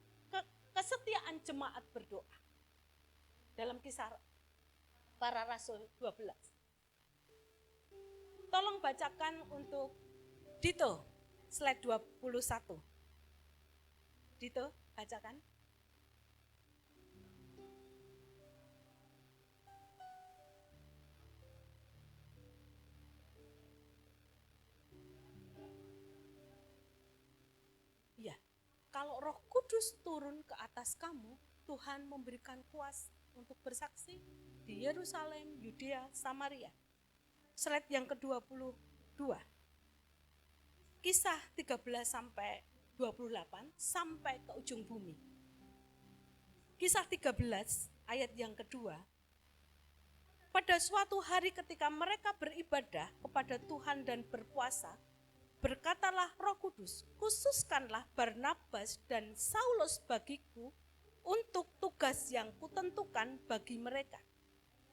kesetiaan jemaat berdoa. Dalam Kisah Para Rasul 12. Tolong bacakan untuk Dito, slide 21. Dito, bacakan. Ya, kalau Roh Kudus turun ke atas kamu, Tuhan memberikan kuasa untuk bersaksi di Yerusalem, Yudea, Samaria. Slide yang ke-22. Kisah 13 sampai 28 sampai ke ujung bumi. Kisah 13 ayat yang kedua. Pada suatu hari ketika mereka beribadah kepada Tuhan dan berpuasa, berkatalah Roh Kudus, khususkanlah Barnabas dan Saulus bagiku untuk tugas yang kutentukan bagi mereka.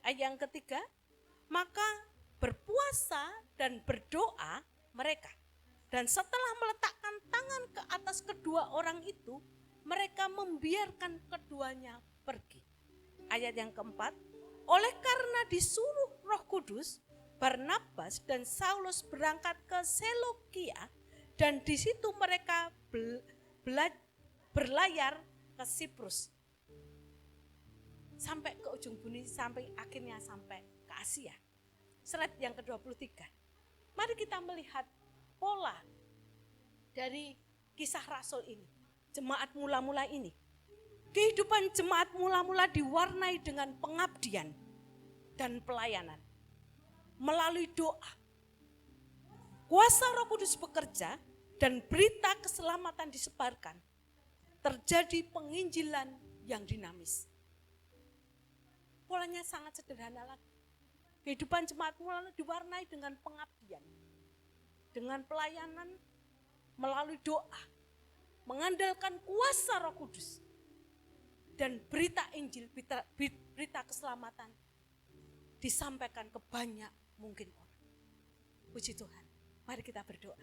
Ayat yang ketiga, maka berpuasa dan berdoa mereka. Dan setelah meletakkan tangan ke atas kedua orang itu, mereka membiarkan keduanya pergi. Ayat yang keempat, oleh karena disuruh Roh Kudus, Barnabas dan Saulus berangkat ke Selokia dan di situ mereka berlayar ke Siprus. Sampai ke ujung bumi, sampai akhirnya sampai ke Asia. Slide yang ke-23. Mari kita melihat pola dari kisah Rasul ini, jemaat mula-mula ini. Kehidupan jemaat mula-mula diwarnai dengan pengabdian dan pelayanan. Melalui doa, kuasa Roh Kudus bekerja dan berita keselamatan disebarkan. Terjadi penginjilan yang dinamis. Polanya sangat sederhana lagi. Kehidupan jemaat mula diwarnai dengan pengabdian, dengan pelayanan melalui doa, mengandalkan kuasa Roh Kudus, dan berita Injil, berita keselamatan disampaikan ke banyak mungkin orang. Puji Tuhan, mari kita berdoa.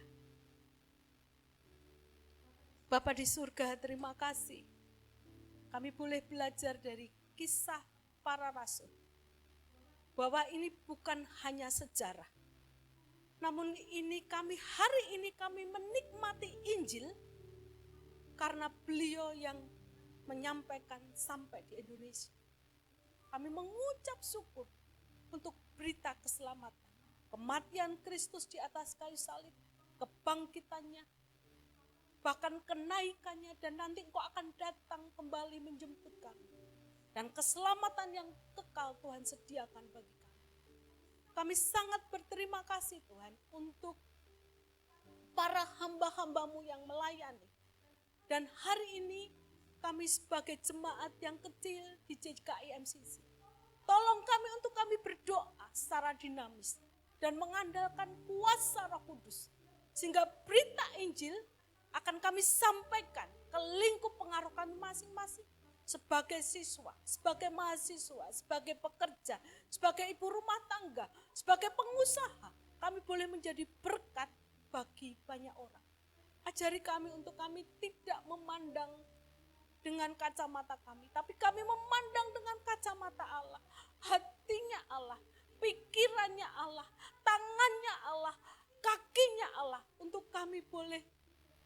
Bapa di surga, terima kasih. Kami boleh belajar dari kisah para rasul. Bahwa ini bukan hanya sejarah. Namun hari ini kami menikmati Injil karena beliau yang menyampaikan sampai di Indonesia. Kami mengucap syukur untuk berita keselamatan. Kematian Kristus di atas kayu salib, kebangkitannya, bahkan kenaikannya, dan nanti Engkau akan datang kembali menjemput kami. Dan keselamatan yang kekal Tuhan sediakan bagi kami. Kami sangat berterima kasih Tuhan untuk para hamba-hambamu yang melayani. Dan hari ini kami sebagai jemaat yang kecil di GKI MCC. Tolong kami untuk kami berdoa secara dinamis dan mengandalkan kuasa Roh Kudus. Sehingga berita Injil akan kami sampaikan ke lingkup pengaruh kami masing-masing. Sebagai siswa, sebagai mahasiswa, sebagai pekerja, sebagai ibu rumah tangga, sebagai pengusaha, kami boleh menjadi berkat bagi banyak orang. Ajari kami untuk kami tidak memandang dengan kacamata kami, tapi kami memandang dengan kacamata Allah. Hatinya Allah, pikirannya Allah, tangannya Allah, kakinya Allah, untuk kami boleh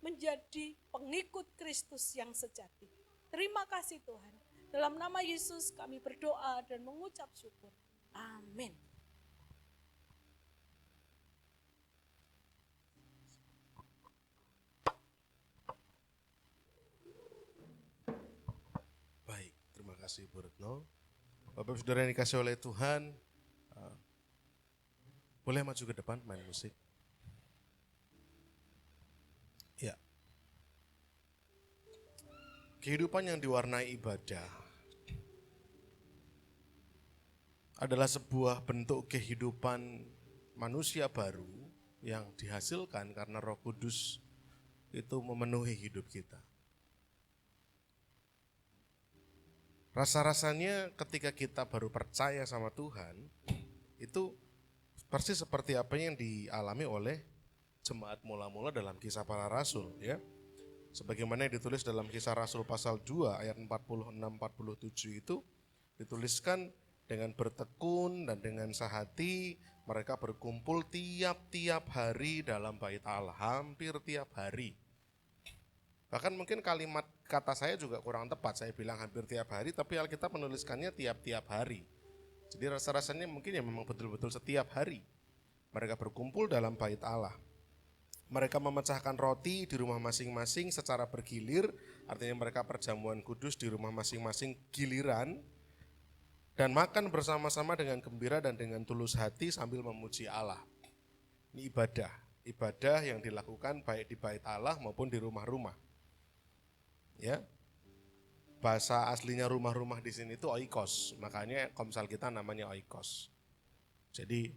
menjadi pengikut Kristus yang sejati. Terima kasih Tuhan. Dalam nama Yesus kami berdoa dan mengucap syukur. Amin. Baik, terima kasih Bu Retno. Bapak Saudara yang dikasih oleh Tuhan, boleh maju ke depan main musik. Ya. Kehidupan yang diwarnai ibadah adalah sebuah bentuk kehidupan manusia baru yang dihasilkan karena Roh Kudus itu memenuhi hidup kita. Rasa-rasanya ketika kita baru percaya sama Tuhan, itu persis seperti apa yang dialami oleh jemaat mula-mula dalam Kisah Para Rasul, ya. Sebagaimana yang ditulis dalam Kisah Rasul pasal 2 ayat 46-47 itu dituliskan dengan bertekun dan dengan sehati mereka berkumpul tiap-tiap hari dalam bait Allah, hampir tiap hari. Bahkan mungkin kalimat kata saya juga kurang tepat, saya bilang hampir tiap hari, tapi Alkitab menuliskannya tiap-tiap hari. Jadi rasa-rasanya mungkin ya memang betul-betul setiap hari mereka berkumpul dalam bait Allah. Mereka memecahkan roti di rumah masing-masing secara bergilir, artinya mereka perjamuan kudus di rumah masing-masing giliran, dan makan bersama-sama dengan gembira dan dengan tulus hati sambil memuji Allah. Ini ibadah yang dilakukan baik di bait Allah maupun di rumah-rumah. Ya, bahasa aslinya rumah-rumah di sini itu oikos, makanya komsel kita namanya oikos. Jadi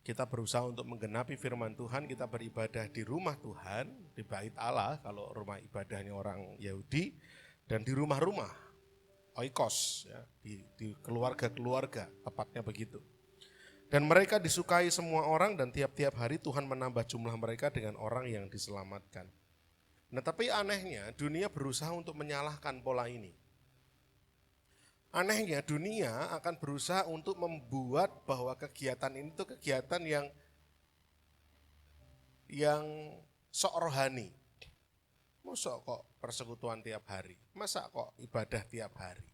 kita berusaha untuk menggenapi firman Tuhan, kita beribadah di rumah Tuhan, di bait Allah, kalau rumah ibadahnya orang Yahudi, dan di rumah-rumah, oikos, ya, di keluarga-keluarga, tepatnya begitu. Dan mereka disukai semua orang dan tiap-tiap hari Tuhan menambah jumlah mereka dengan orang yang diselamatkan. Nah, tapi anehnya dunia berusaha untuk menyalahkan pola ini. Anehnya dunia akan berusaha untuk membuat bahwa kegiatan ini tuh kegiatan yang sok rohani. Masa kok persekutuan tiap hari? Masa kok ibadah tiap hari?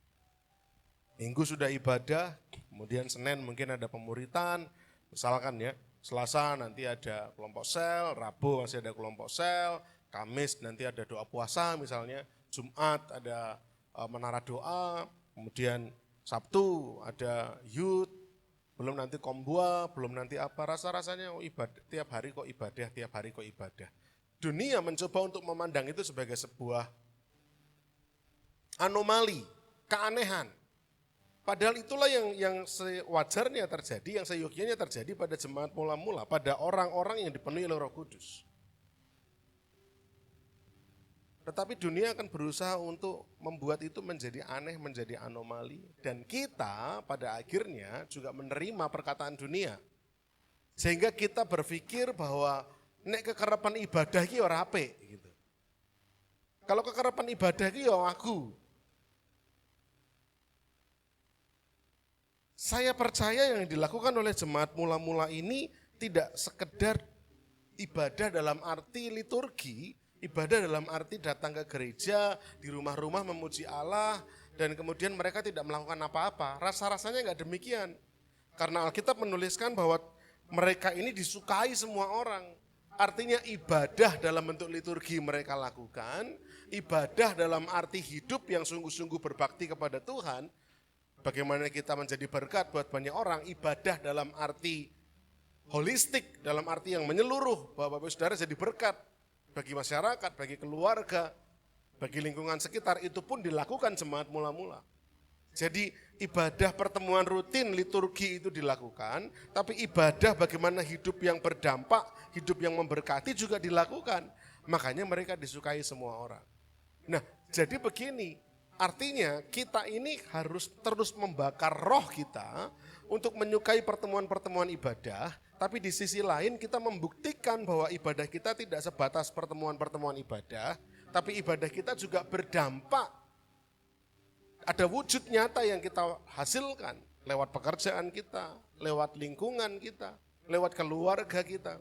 Minggu sudah ibadah, kemudian Senin mungkin ada pemuritan, misalkan ya, Selasa nanti ada kelompok sel, Rabu masih ada kelompok sel, Kamis nanti ada doa puasa misalnya, Jumat ada menara doa, kemudian Sabtu ada youth, belum nanti kombua, belum nanti apa, rasa-rasanya ibadah, tiap hari kok ibadah. Dunia mencoba untuk memandang itu sebagai sebuah anomali, keanehan. Padahal itulah yang sewajarnya terjadi, yang seyogianya terjadi pada jemaat mula-mula, pada orang-orang yang dipenuhi oleh Roh Kudus. Tetapi dunia akan berusaha untuk membuat itu menjadi aneh, menjadi anomali. Dan kita pada akhirnya juga menerima perkataan dunia. Sehingga kita berpikir bahwa nek kekerapan ibadah ki ora apik gitu. Kalau kekerapan ibadah ki ya aku. Saya percaya yang dilakukan oleh jemaat mula-mula ini tidak sekedar ibadah dalam arti liturgi, ibadah dalam arti datang ke gereja, di rumah-rumah memuji Allah, dan kemudian mereka tidak melakukan apa-apa. Rasa-rasanya enggak demikian. Karena Alkitab menuliskan bahwa mereka ini disukai semua orang. Artinya ibadah dalam bentuk liturgi mereka lakukan, ibadah dalam arti hidup yang sungguh-sungguh berbakti kepada Tuhan. Bagaimana kita menjadi berkat buat banyak orang, ibadah dalam arti holistik, dalam arti yang menyeluruh, bahwa Bapak Saudara jadi berkat bagi masyarakat, bagi keluarga, bagi lingkungan sekitar, itu pun dilakukan jemaat mula-mula. Jadi ibadah pertemuan rutin, liturgi itu dilakukan, tapi ibadah bagaimana hidup yang berdampak, hidup yang memberkati juga dilakukan. Makanya mereka disukai semua orang. Nah, jadi begini, artinya kita ini harus terus membakar roh kita untuk menyukai pertemuan-pertemuan ibadah, Tapi di sisi lain kita membuktikan bahwa ibadah kita tidak sebatas pertemuan-pertemuan ibadah, tapi ibadah kita juga berdampak. Ada wujud nyata yang kita hasilkan lewat pekerjaan kita, lewat lingkungan kita, lewat keluarga kita.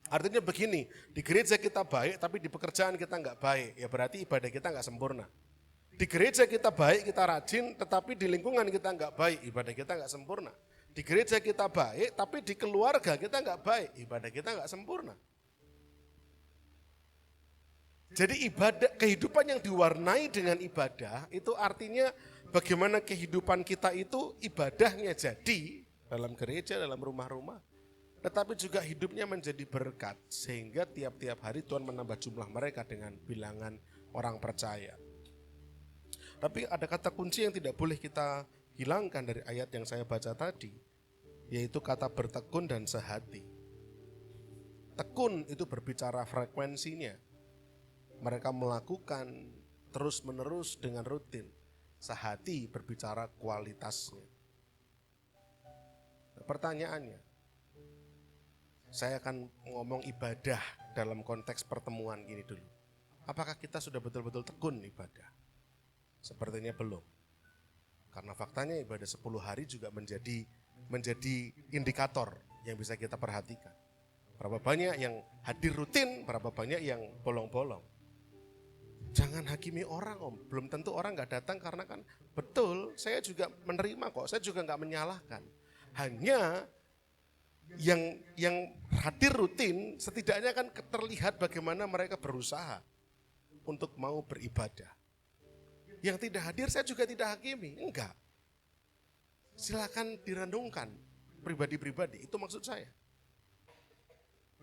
Artinya begini, di gereja kita baik tapi di pekerjaan kita enggak baik, ya berarti ibadah kita enggak sempurna. Di gereja kita baik, kita rajin, tetapi di lingkungan kita enggak baik, ibadah kita enggak sempurna. Di gereja kita baik, tapi di keluarga kita enggak baik, ibadah kita enggak sempurna. Jadi ibadah, kehidupan yang diwarnai dengan ibadah, itu artinya bagaimana kehidupan kita itu ibadahnya jadi dalam gereja, dalam rumah-rumah. Tetapi juga hidupnya menjadi berkat, sehingga tiap-tiap hari Tuhan menambah jumlah mereka dengan bilangan orang percaya. Tapi ada kata kunci yang tidak boleh kita hilangkan dari ayat yang saya baca tadi, yaitu kata bertekun dan sehati. Tekun itu berbicara frekuensinya. Mereka melakukan terus-menerus dengan rutin. Sehati berbicara kualitasnya. Pertanyaannya, saya akan ngomong ibadah dalam konteks pertemuan gini dulu. Apakah kita sudah betul-betul tekun ibadah? Sepertinya belum. Karena faktanya ibadah 10 hari juga menjadi indikator yang bisa kita perhatikan. Berapa banyak yang hadir rutin, berapa banyak yang bolong-bolong. Jangan hakimi orang om, belum tentu orang gak datang karena kan betul, saya juga menerima kok, saya juga gak menyalahkan. Hanya yang hadir rutin setidaknya kan terlihat bagaimana mereka berusaha untuk mau beribadah. Yang tidak hadir saya juga tidak hakimi, enggak. Silakan direnungkan pribadi-pribadi, itu maksud saya.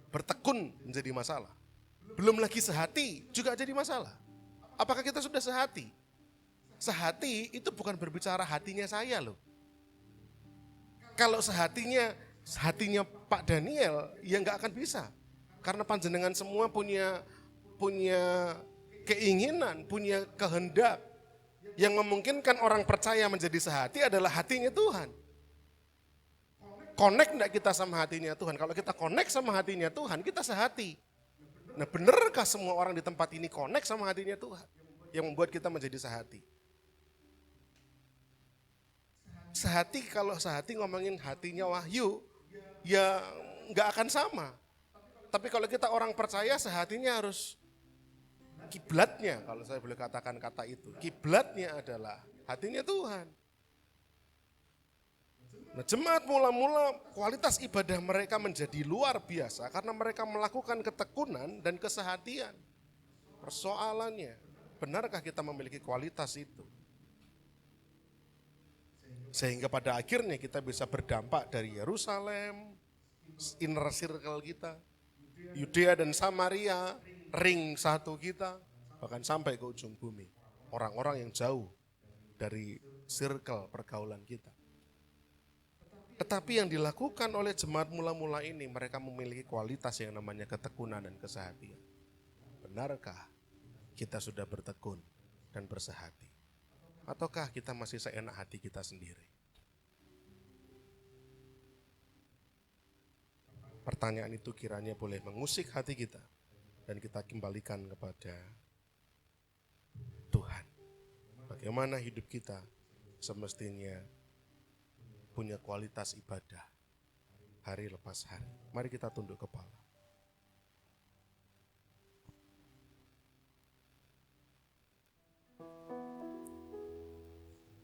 Bertekun menjadi masalah. Belum lagi sehati juga jadi masalah. Apakah kita sudah sehati? Sehati itu bukan berbicara hatinya saya loh. Kalau hatinya Pak Daniel, ya enggak akan bisa. Karena panjenengan semua punya keinginan, punya kehendak. Yang memungkinkan orang percaya menjadi sehati adalah hatinya Tuhan. Connect enggak kita sama hatinya Tuhan? Kalau kita connect sama hatinya Tuhan, kita sehati. Nah benarkah semua orang di tempat ini connect sama hatinya Tuhan? Yang membuat kita menjadi sehati. Sehati, kalau sehati ngomongin hatinya Wahyu, ya enggak akan sama. Tapi kalau kita orang percaya, sehatinya harus kiblatnya, kalau saya boleh katakan kata itu. Kiblatnya adalah hatinya Tuhan. Nah, jemaat mula-mula kualitas ibadah mereka menjadi luar biasa karena mereka melakukan ketekunan dan kesehatian. Persoalannya, benarkah kita memiliki kualitas itu? Sehingga pada akhirnya kita bisa berdampak dari Yerusalem, inner circle kita, Yudea dan Samaria, ring satu kita, bahkan sampai ke ujung bumi. Orang-orang yang jauh dari circle pergaulan kita. Tetapi yang dilakukan oleh jemaat mula-mula ini, mereka memiliki kualitas yang namanya ketekunan dan kesehatian. Benarkah kita sudah bertekun dan bersehati? Ataukah kita masih seenak hati kita sendiri? Pertanyaan itu kiranya boleh mengusik hati kita dan kita kembalikan kepada Tuhan. Bagaimana hidup kita semestinya punya kualitas ibadah hari lepas hari. Mari kita tunduk kepala.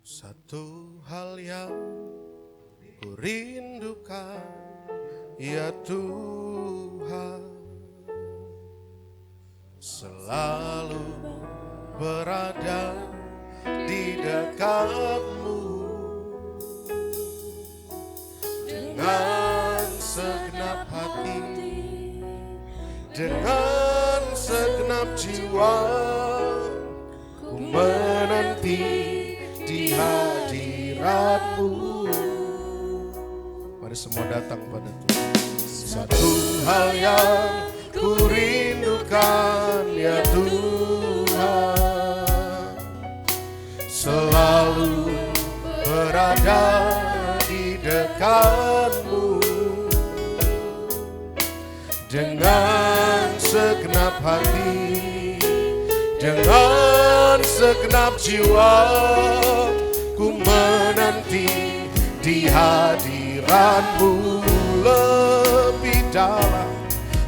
Satu hal yang ku rindukan, ya Tuhan, selalu berada di dekat-Mu dengan segenap hati, dengan segenap jiwa, ku menanti di hadirat-Mu. Mari semua datang pada Tuhan. Satu hal yang ku rindukan, ya Tuhan, selalu berada di dekat-Mu segenap hati, dengan segenap jiwa, ku menanti di hadirat-Mu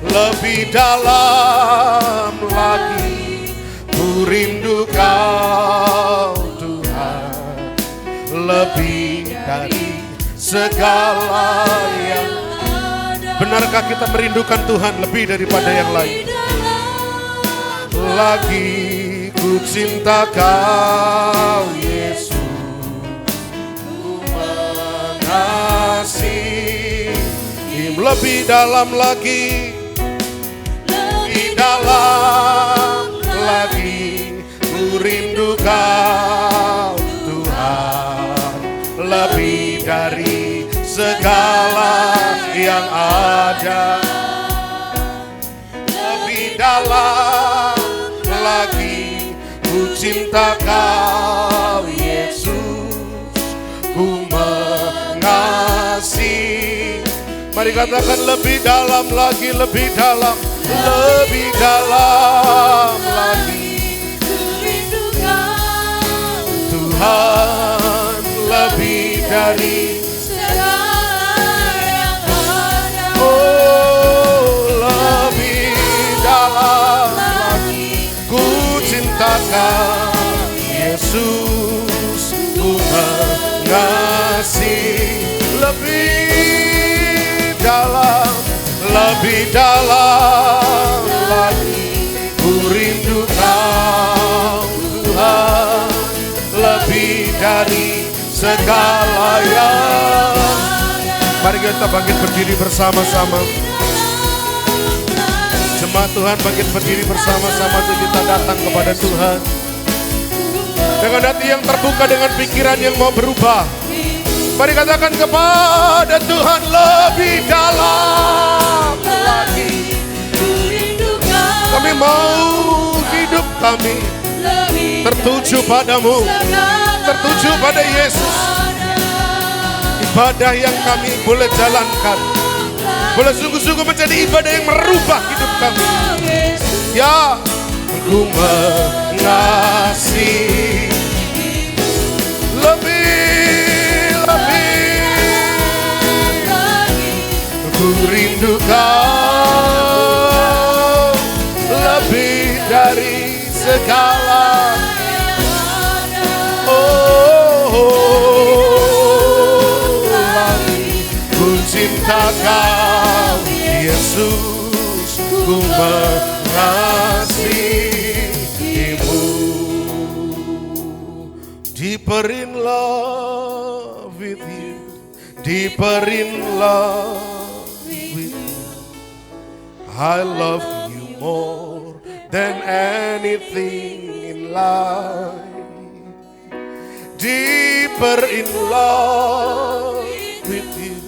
lebih dalam lagi. Ku rindu Kau Tuhan, lebih dari segala yang ada. Benarkah kita merindukan Tuhan lebih daripada yang lain? Lagi ku cinta Kau Yesus, ku mengasihi lebih dalam lagi, lebih dalam lagi. Ku rindu Kau Tuhan, lebih dari segala yang ada. Lebih dalam lagi, ku cinta Kau Yesus, ku mengasihi. Mari katakan lebih dalam lagi, lebih dalam lagi. Tuhan, lebih dari segala yang ada. Oh, lebih dalam lagi, ku cintakan Yesus, ku mengasihi. Lebih dalam lagi, ku rindu Kau Tuhan, lebih dari segala yang. Mari kita bangkit berdiri bersama-sama. Jemaat Tuhan bangkit berdiri bersama-sama untuk kita datang kepada Tuhan dengan hati yang terbuka, dengan pikiran yang mau berubah. Mari katakan kepada Tuhan, lebih dalam lagi. Kami mau hidup kami tertuju padamu, tertuju pada Yesus. Ibadah yang kami boleh jalankan boleh sungguh-sungguh menjadi ibadah yang merubah hidup kami. Ya, ku mengasihi lebih. Ku rindu Kau lebih dari segala. Ku cinta Kau Yesus, ku mengasihi-Mu. Deeper in love with You, deeper in love. I love You more than anything in life. Deeper in love with You,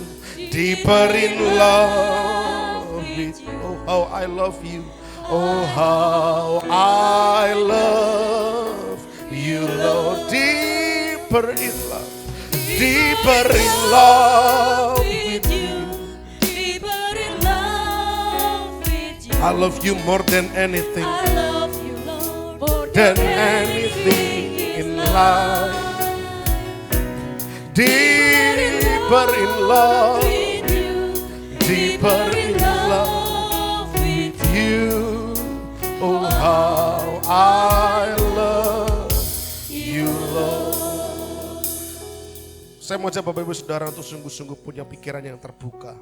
deeper in love with You. Oh, how I love You. Oh, how I love You, Lord. Deeper in love, deeper in love with You. I love You more than anything, more than anything in life. Deeper in love, deeper in love with You. Oh, how I love You, Lord. Saya mau ajak Bapak Ibu Saudara untuk sungguh-sungguh punya pikiran yang terbuka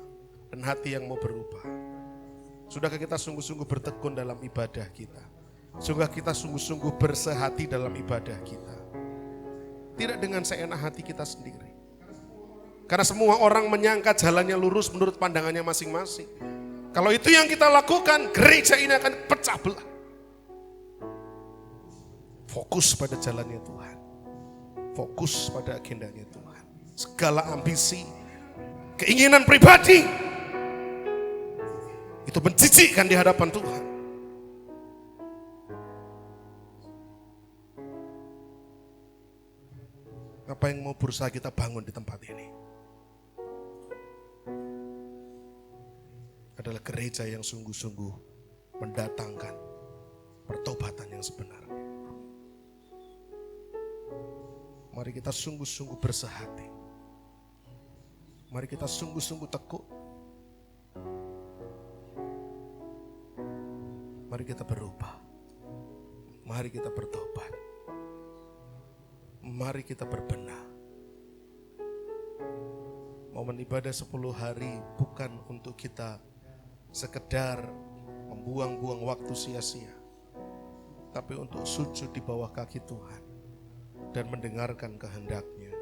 dan hati yang mau berubah. Sudahkah kita sungguh-sungguh bertekun dalam ibadah kita? Sudahkah kita sungguh-sungguh bersehati dalam ibadah kita? Tidak dengan seenak hati kita sendiri. Karena semua orang menyangka jalannya lurus menurut pandangannya masing-masing. Kalau itu yang kita lakukan, gereja ini akan pecah belah. Fokus pada jalannya Tuhan. Fokus pada agendanya Tuhan. Segala ambisi, keinginan pribadi, itu menjijikkan di hadapan Tuhan. Apa yang mau berusaha kita bangun di tempat ini adalah gereja yang sungguh-sungguh mendatangkan pertobatan yang sebenarnya. Mari kita sungguh-sungguh bersehati. Mari kita sungguh-sungguh tekuk. Mari kita berubah. Mari kita bertobat. Mari kita berbenah. Momen ibadah 10 hari bukan untuk kita sekedar membuang-buang waktu sia-sia, tapi untuk sujud di bawah kaki Tuhan dan mendengarkan kehendak-Nya.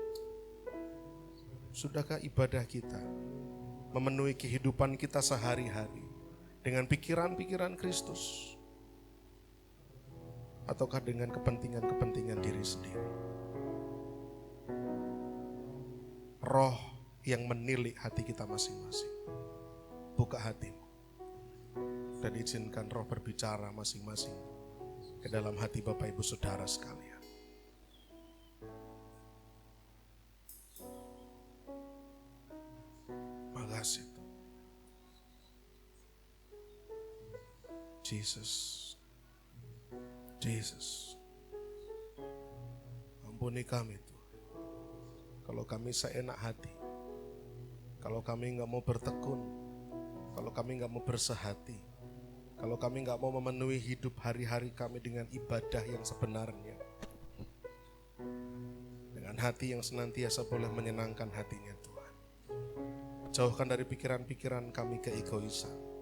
Sudahkah ibadah kita memenuhi kehidupan kita sehari-hari dengan pikiran-pikiran Kristus? Ataukah dengan kepentingan-kepentingan diri sendiri? Roh yang menilik hati kita masing-masing. Buka hatimu dan izinkan Roh berbicara masing-masing ke dalam hati Bapak Ibu Saudara sekalian. Makasih Jesus. Jesus, ampuni kami Tuhan. Kalau kami seenak hati, kalau kami gak mau bertekun, kalau kami gak mau bersehati, kalau kami gak mau memenuhi hidup hari-hari kami dengan ibadah yang sebenarnya, dengan hati yang senantiasa boleh menyenangkan hatinya Tuhan. Jauhkan dari pikiran-pikiran kami keegoisan,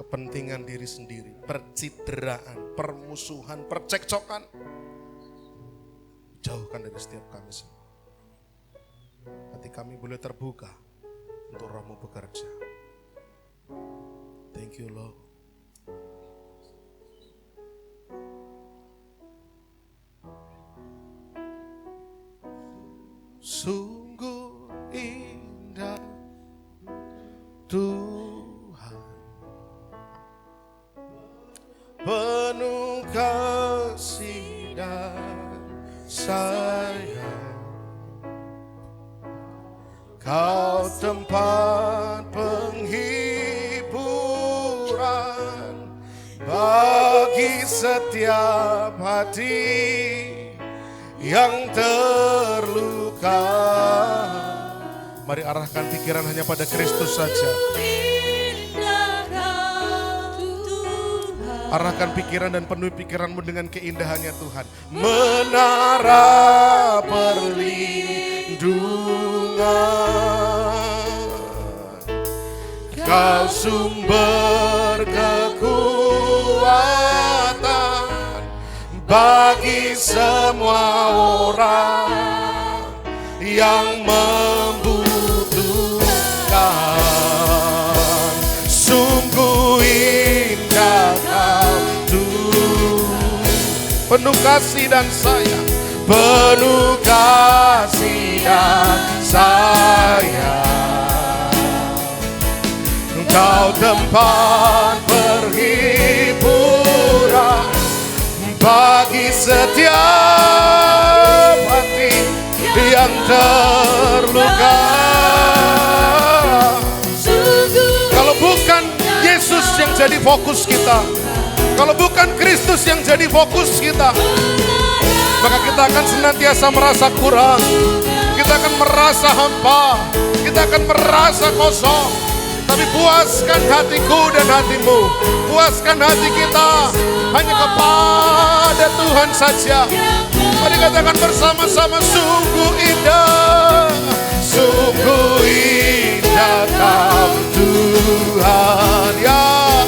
kepentingan diri sendiri, percideraan, permusuhan, percekcokan. Jauhkan dari setiap kami semua. Hati kami boleh terbuka untuk Roh-Mu bekerja. Thank you Lord. Sungguh indah Tuhan, penuh kasih dan sayang. Kau tempat penghiburan bagi setiap hati yang terluka. Mari arahkan pikiran hanya pada Kristus saja. Arahkan pikiran dan penuhi pikiranmu dengan keindahannya Tuhan. Menara perlindungan, Kau sumber kekuatan bagi semua orang yang membutuhkan. Sungguh indah Kau Tuhan, penuh kasih dan sayang, penuh kasih dan sayang. Kau tempat perhiburan bagi setiap hati yang terluka. Kalau bukan Yesus yang jadi fokus kita, kalau bukan Kristus yang jadi fokus kita, maka kita akan senantiasa merasa kurang, kita akan merasa hampa, kita akan merasa kosong. Tapi puaskan hatiku dan hatimu, puaskan hati kita hanya kepada Tuhan saja. Mari katakan bersama-sama, sungguh indah, sungguh indah Kau Tuhan, ya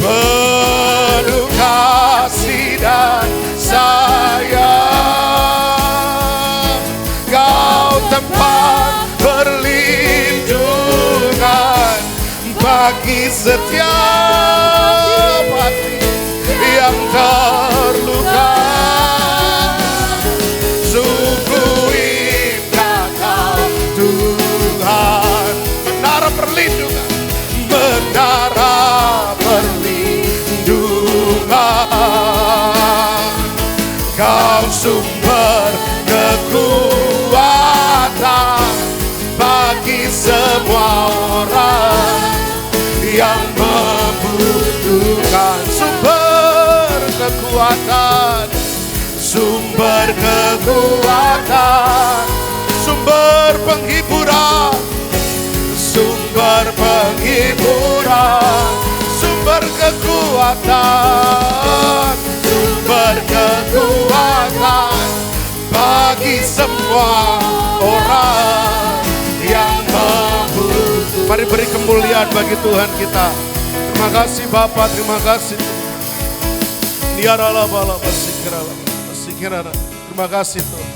penuh kasih dan sayang. Kau tempat perlindungan bagi setiap hati yang terluka. Sungguh indah Kau Tuhan, menara perlindungan, menara perlindungan. Kau sumber kekuatan bagi semua orang yang membutuhkan. Sumber kekuatan, sumber kekuatan, sumber penghiburan, sumber penghiburan, sumber kekuatan, sumber kekuatan bagi semua orang yang membutuhkan. Mari beri kemuliaan bagi Tuhan kita. Terima kasih Bapa, terima kasih. Terima kasih Tuhan.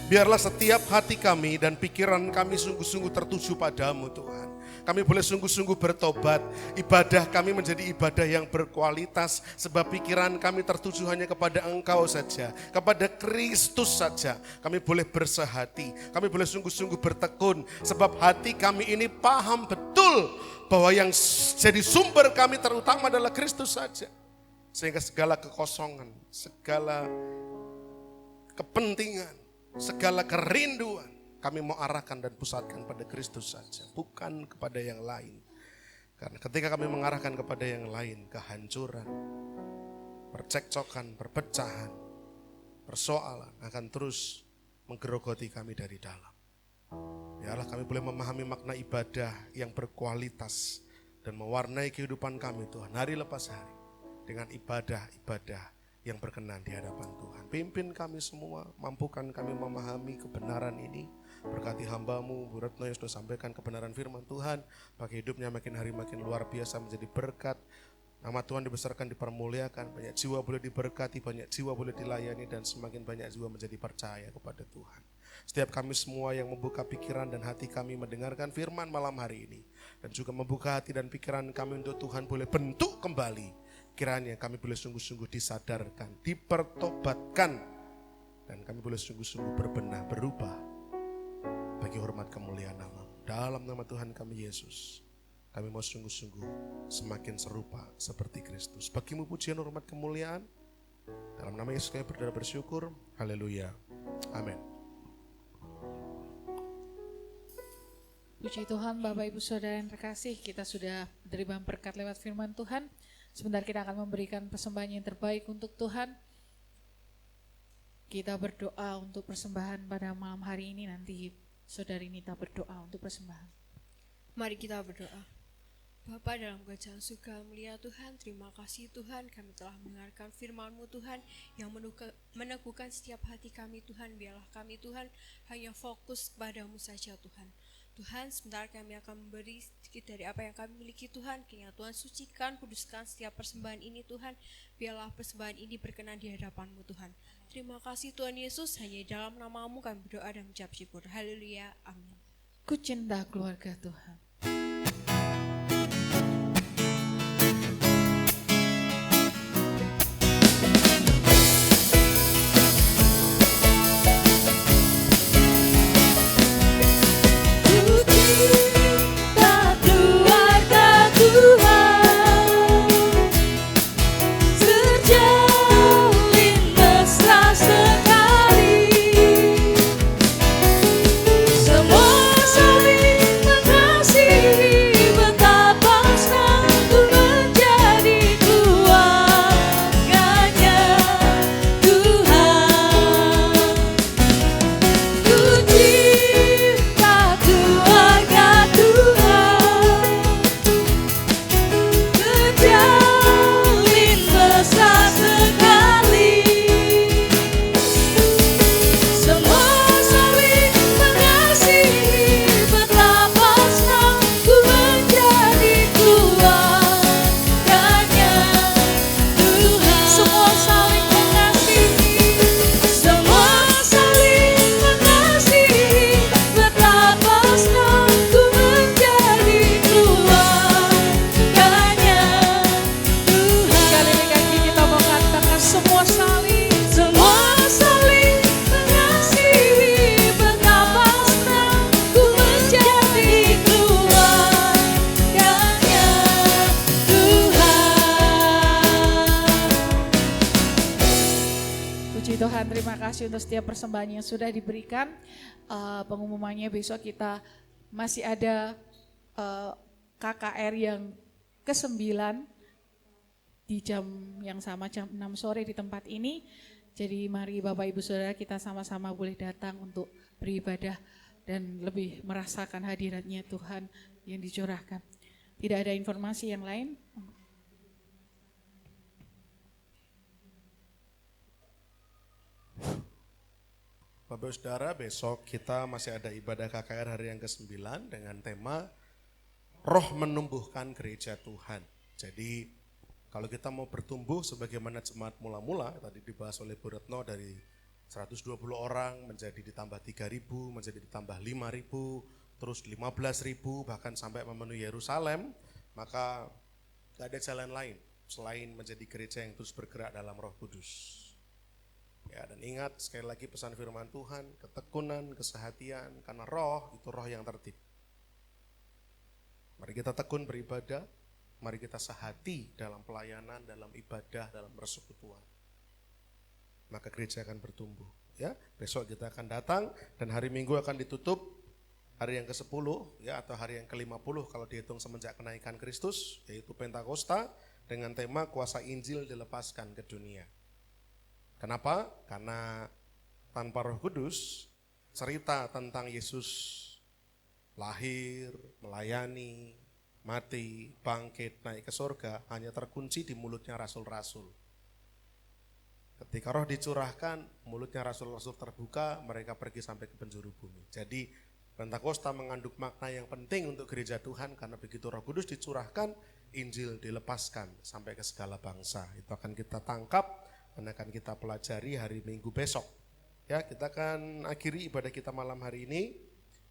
Biarlah setiap hati kami dan pikiran kami sungguh-sungguh tertuju padamu Tuhan. Kami boleh sungguh-sungguh bertobat. Ibadah kami menjadi ibadah yang berkualitas. Sebab pikiran kami tertuju hanya kepada Engkau saja. Kepada Kristus saja. Kami boleh bersehati. Kami boleh sungguh-sungguh bertekun. Sebab hati kami ini paham betul bahwa yang jadi sumber kami terutama adalah Kristus saja. Sehingga segala kekosongan, segala kepentingan, segala kerinduan kami mau arahkan dan pusatkan pada Kristus saja, bukan kepada yang lain. Karena ketika kami mengarahkan kepada yang lain, kehancuran, percekcokan, perpecahan, persoalan akan terus menggerogoti kami dari dalam. Biarlah kami boleh memahami makna ibadah yang berkualitas dan mewarnai kehidupan kami Tuhan hari lepas hari dengan ibadah-ibadah yang berkenan di hadapan Tuhan. Pimpin kami semua, mampukan kami memahami kebenaran ini. Berkati hamba-Mu, Bu Retno yang sudah sampaikan kebenaran firman Tuhan. Bagi hidupnya makin hari makin luar biasa menjadi berkat. Nama Tuhan dibesarkan, dipermuliakan. Banyak jiwa boleh diberkati, banyak jiwa boleh dilayani. Dan semakin banyak jiwa menjadi percaya kepada Tuhan. Setiap kami semua yang membuka pikiran dan hati kami mendengarkan firman malam hari ini. Dan juga membuka hati dan pikiran kami untuk Tuhan boleh bentuk kembali. Kiranya kami boleh sungguh-sungguh disadarkan, dipertobatkan. Dan kami boleh sungguh-sungguh berbenah, berubah. Bagi hormat kemuliaan nama-Mu. Dalam nama Tuhan kami Yesus. Kami mau sungguh-sungguh semakin serupa seperti Kristus. Bagi-Mu pujian, hormat, kemuliaan. Dalam nama Yesus kami berdoa bersyukur. Haleluya. Amin. Puji Tuhan, Bapak Ibu Saudara yang terkasih, kita sudah menerima berkat lewat firman Tuhan. Sebentar kita akan memberikan persembahan yang terbaik untuk Tuhan. Kita berdoa untuk persembahan pada malam hari ini, nanti Saudari Nita berdoa untuk persembahan. Mari kita berdoa. Bapa dalam kerajaan surga mulia Tuhan, terima kasih Tuhan, kami telah mendengarkan firman-Mu Tuhan yang meneguhkan setiap hati kami Tuhan. Biarlah kami Tuhan hanya fokus kepada-Mu saja Tuhan. Tuhan, sebentar kami akan memberi sedikit dari apa yang kami miliki Tuhan. Kiranya Tuhan sucikan, kuduskan setiap persembahan ini Tuhan. Biarlah persembahan ini berkenan di hadapan-Mu Tuhan. Terima kasih Tuhan Yesus, hanya dalam nama-Mu kami berdoa dan mengucap syukur. Haleluya, amin. Ku cinta keluarga Tuhan. Untuk setiap persembahan yang sudah diberikan, pengumumannya besok kita masih ada KKR yang ke-9 di jam yang sama, jam 6 sore di tempat ini. Jadi mari Bapak Ibu Saudara kita sama-sama boleh datang untuk beribadah dan lebih merasakan hadiratnya Tuhan yang dicurahkan. Tidak ada informasi yang lain. Bapak Saudara, besok kita masih ada ibadah KKR hari yang ke-9 dengan tema Roh Menumbuhkan Gereja Tuhan. Jadi kalau kita mau bertumbuh sebagaimana jemaat mula-mula, tadi dibahas oleh Bu Retno dari 120 orang menjadi ditambah 3.000, menjadi ditambah 5.000, terus 15.000, bahkan sampai memenuhi Yerusalem, maka gak ada jalan lain selain menjadi gereja yang terus bergerak dalam Roh Kudus. Ya, dan ingat sekali lagi pesan firman Tuhan, ketekunan, kesehatian, karena roh itu roh yang tertib. Mari kita tekun beribadah, mari kita sehati dalam pelayanan, dalam ibadah, dalam persekutuan. Maka gereja akan bertumbuh. Ya, besok kita akan datang dan hari Minggu akan ditutup hari yang ke-10 ya, atau hari yang ke-50 kalau dihitung semenjak kenaikan Kristus, yaitu Pentakosta dengan tema kuasa Injil dilepaskan ke dunia. Kenapa? Karena tanpa Roh Kudus, cerita tentang Yesus lahir, melayani, mati, bangkit, naik ke surga hanya terkunci di mulutnya rasul-rasul. Ketika roh dicurahkan, mulutnya rasul-rasul terbuka, mereka pergi sampai ke penjuru bumi. Jadi Pentakosta mengandung makna yang penting untuk gereja Tuhan karena begitu Roh Kudus dicurahkan, Injil dilepaskan sampai ke segala bangsa. Itu akan kita tangkap dan akan kita pelajari hari Minggu besok. Ya, kita akan akhiri ibadah kita malam hari ini.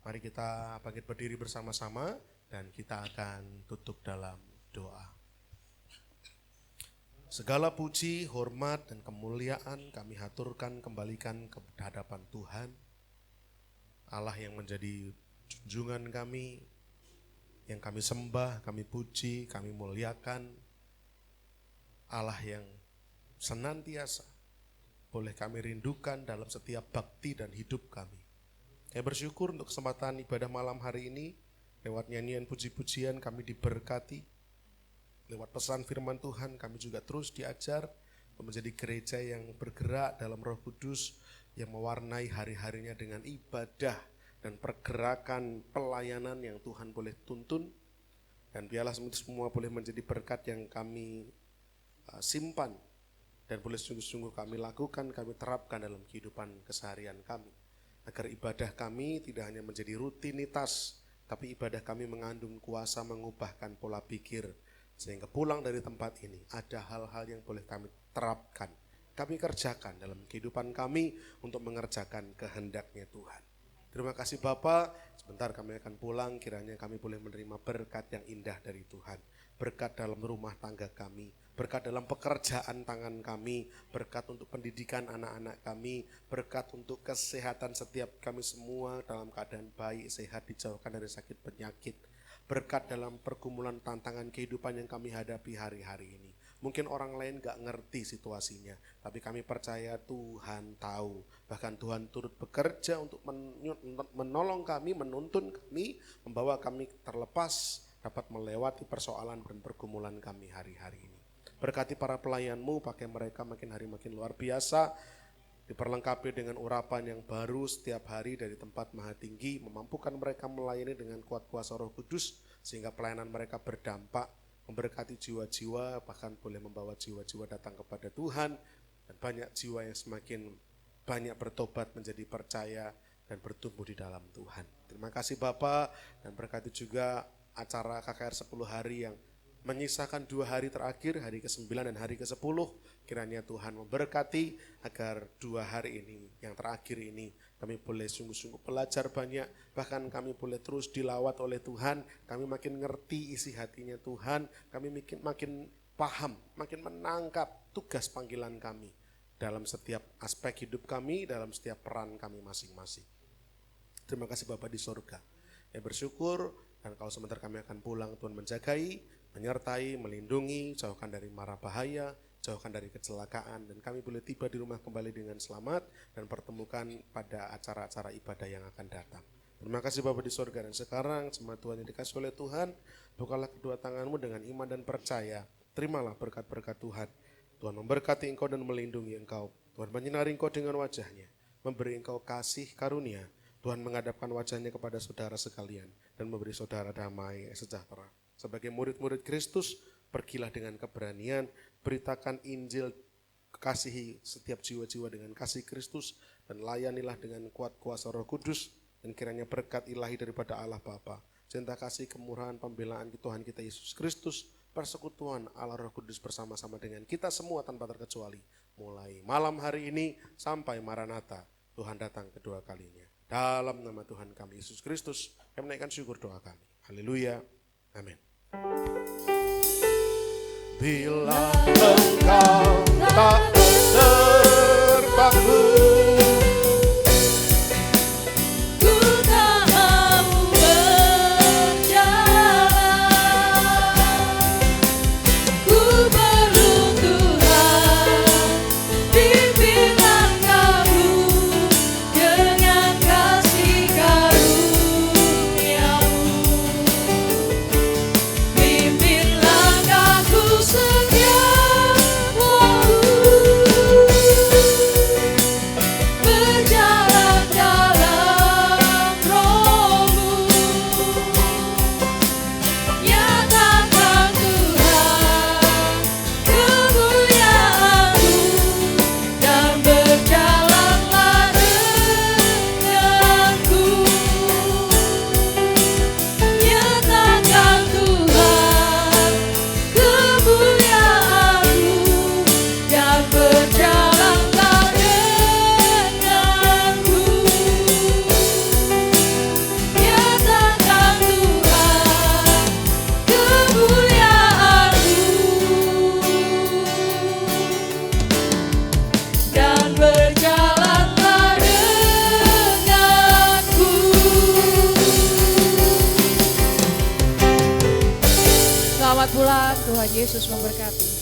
Mari kita bangkit berdiri bersama-sama dan kita akan tutup dalam doa. Segala puji, hormat, dan kemuliaan kami haturkan kembalikan ke hadapan Tuhan, Allah yang menjadi junjungan kami, yang kami sembah, kami puji, kami muliakan, Allah yang senantiasa boleh kami rindukan dalam setiap bakti dan hidup kami. Kami bersyukur untuk kesempatan ibadah malam hari ini. Lewat nyanyian puji-pujian kami diberkati. Lewat pesan firman Tuhan kami juga terus diajar untuk menjadi gereja yang bergerak dalam Roh Kudus, yang mewarnai hari-harinya dengan ibadah dan pergerakan pelayanan yang Tuhan boleh tuntun. Dan biarlah semua boleh menjadi berkat yang kami simpan dan boleh sungguh-sungguh kami lakukan, kami terapkan dalam kehidupan keseharian kami. Agar ibadah kami tidak hanya menjadi rutinitas, tapi ibadah kami mengandung kuasa mengubahkan pola pikir. Sehingga pulang dari tempat ini ada hal-hal yang boleh kami terapkan, kami kerjakan dalam kehidupan kami untuk mengerjakan kehendaknya Tuhan. Terima kasih Bapa, sebentar kami akan pulang, kiranya kami boleh menerima berkat yang indah dari Tuhan. Berkat dalam rumah tangga kami, berkat dalam pekerjaan tangan kami, berkat untuk pendidikan anak-anak kami, berkat untuk kesehatan setiap kami semua dalam keadaan baik, sehat, dijauhkan dari sakit penyakit. Berkat dalam pergumulan tantangan kehidupan yang kami hadapi hari-hari ini. Mungkin orang lain gak ngerti situasinya, tapi kami percaya Tuhan tahu. Bahkan Tuhan turut bekerja untuk menolong kami, menuntun kami, membawa kami terlepas, dapat melewati persoalan dan pergumulan kami hari-hari ini. Berkati para pelayan-Mu, pakai mereka makin hari makin luar biasa, diperlengkapi dengan urapan yang baru setiap hari dari tempat maha tinggi, memampukan mereka melayani dengan kuat kuasa Roh Kudus, sehingga pelayanan mereka berdampak, memberkati jiwa-jiwa, bahkan boleh membawa jiwa-jiwa datang kepada Tuhan, dan banyak jiwa yang semakin banyak bertobat menjadi percaya dan bertumbuh di dalam Tuhan. Terima kasih Bapak, dan berkati juga acara KKR 10 hari yang menyisakan 2 hari terakhir, hari ke-9 dan hari ke-10. Kiranya Tuhan memberkati agar 2 hari ini, yang terakhir ini, kami boleh sungguh-sungguh belajar banyak, bahkan kami boleh terus dilawat oleh Tuhan, kami makin ngerti isi hatinya Tuhan, kami makin paham, makin menangkap tugas panggilan kami dalam setiap aspek hidup kami, dalam setiap peran kami masing-masing. Terima kasih Bapak di surga. Ya bersyukur, dan kalau sebentar kami akan pulang, Tuhan menjagai, menyertai, melindungi, jauhkan dari mara bahaya, jauhkan dari kecelakaan, dan kami boleh tiba di rumah kembali dengan selamat dan pertemukan pada acara-acara ibadah yang akan datang. Terima kasih Bapa di surga, dan sekarang jemaat Tuhan yang dikasih oleh Tuhan, bukalah kedua tanganmu dengan iman dan percaya, terimalah berkat-berkat Tuhan. Tuhan memberkati engkau dan melindungi engkau. Tuhan menyinari engkau dengan wajahnya, memberi engkau kasih karunia. Tuhan menghadapkan wajahnya kepada saudara sekalian dan memberi saudara damai sejahtera. Sebagai murid-murid Kristus, pergilah dengan keberanian, beritakan Injil, kasihi setiap jiwa-jiwa dengan kasih Kristus, dan layanilah dengan kuat kuasa Roh Kudus, dan kiranya berkat ilahi daripada Allah Bapa, cinta kasih, kemurahan, pembelaan Tuhan kita Yesus Kristus, persekutuan Allah Roh Kudus bersama-sama dengan kita semua tanpa terkecuali, mulai malam hari ini sampai Maranatha, Tuhan datang kedua kalinya. Dalam nama Tuhan kami Yesus Kristus, kami menaikkan syukur doa kami. Haleluya. Amin. Bila engkau tak terpaku, Ku tak mau berjalan, ku perlu Tuhan, pimpin langkahku dengan kasih karunia-Mu. Pimpin langkahku setiap berjalan dalam Roh-Mu. Nyatakan Tuhan kemuliaan-Mu dan berjalanlah denganku. Nyatakan Tuhan kemuliaan-Mu dan berjalanlah denganku. Nyatakan Tuhan kemuliaan-Mu dan berjalanlah denganku. Selamat pulang, Tuhan Yesus memberkati.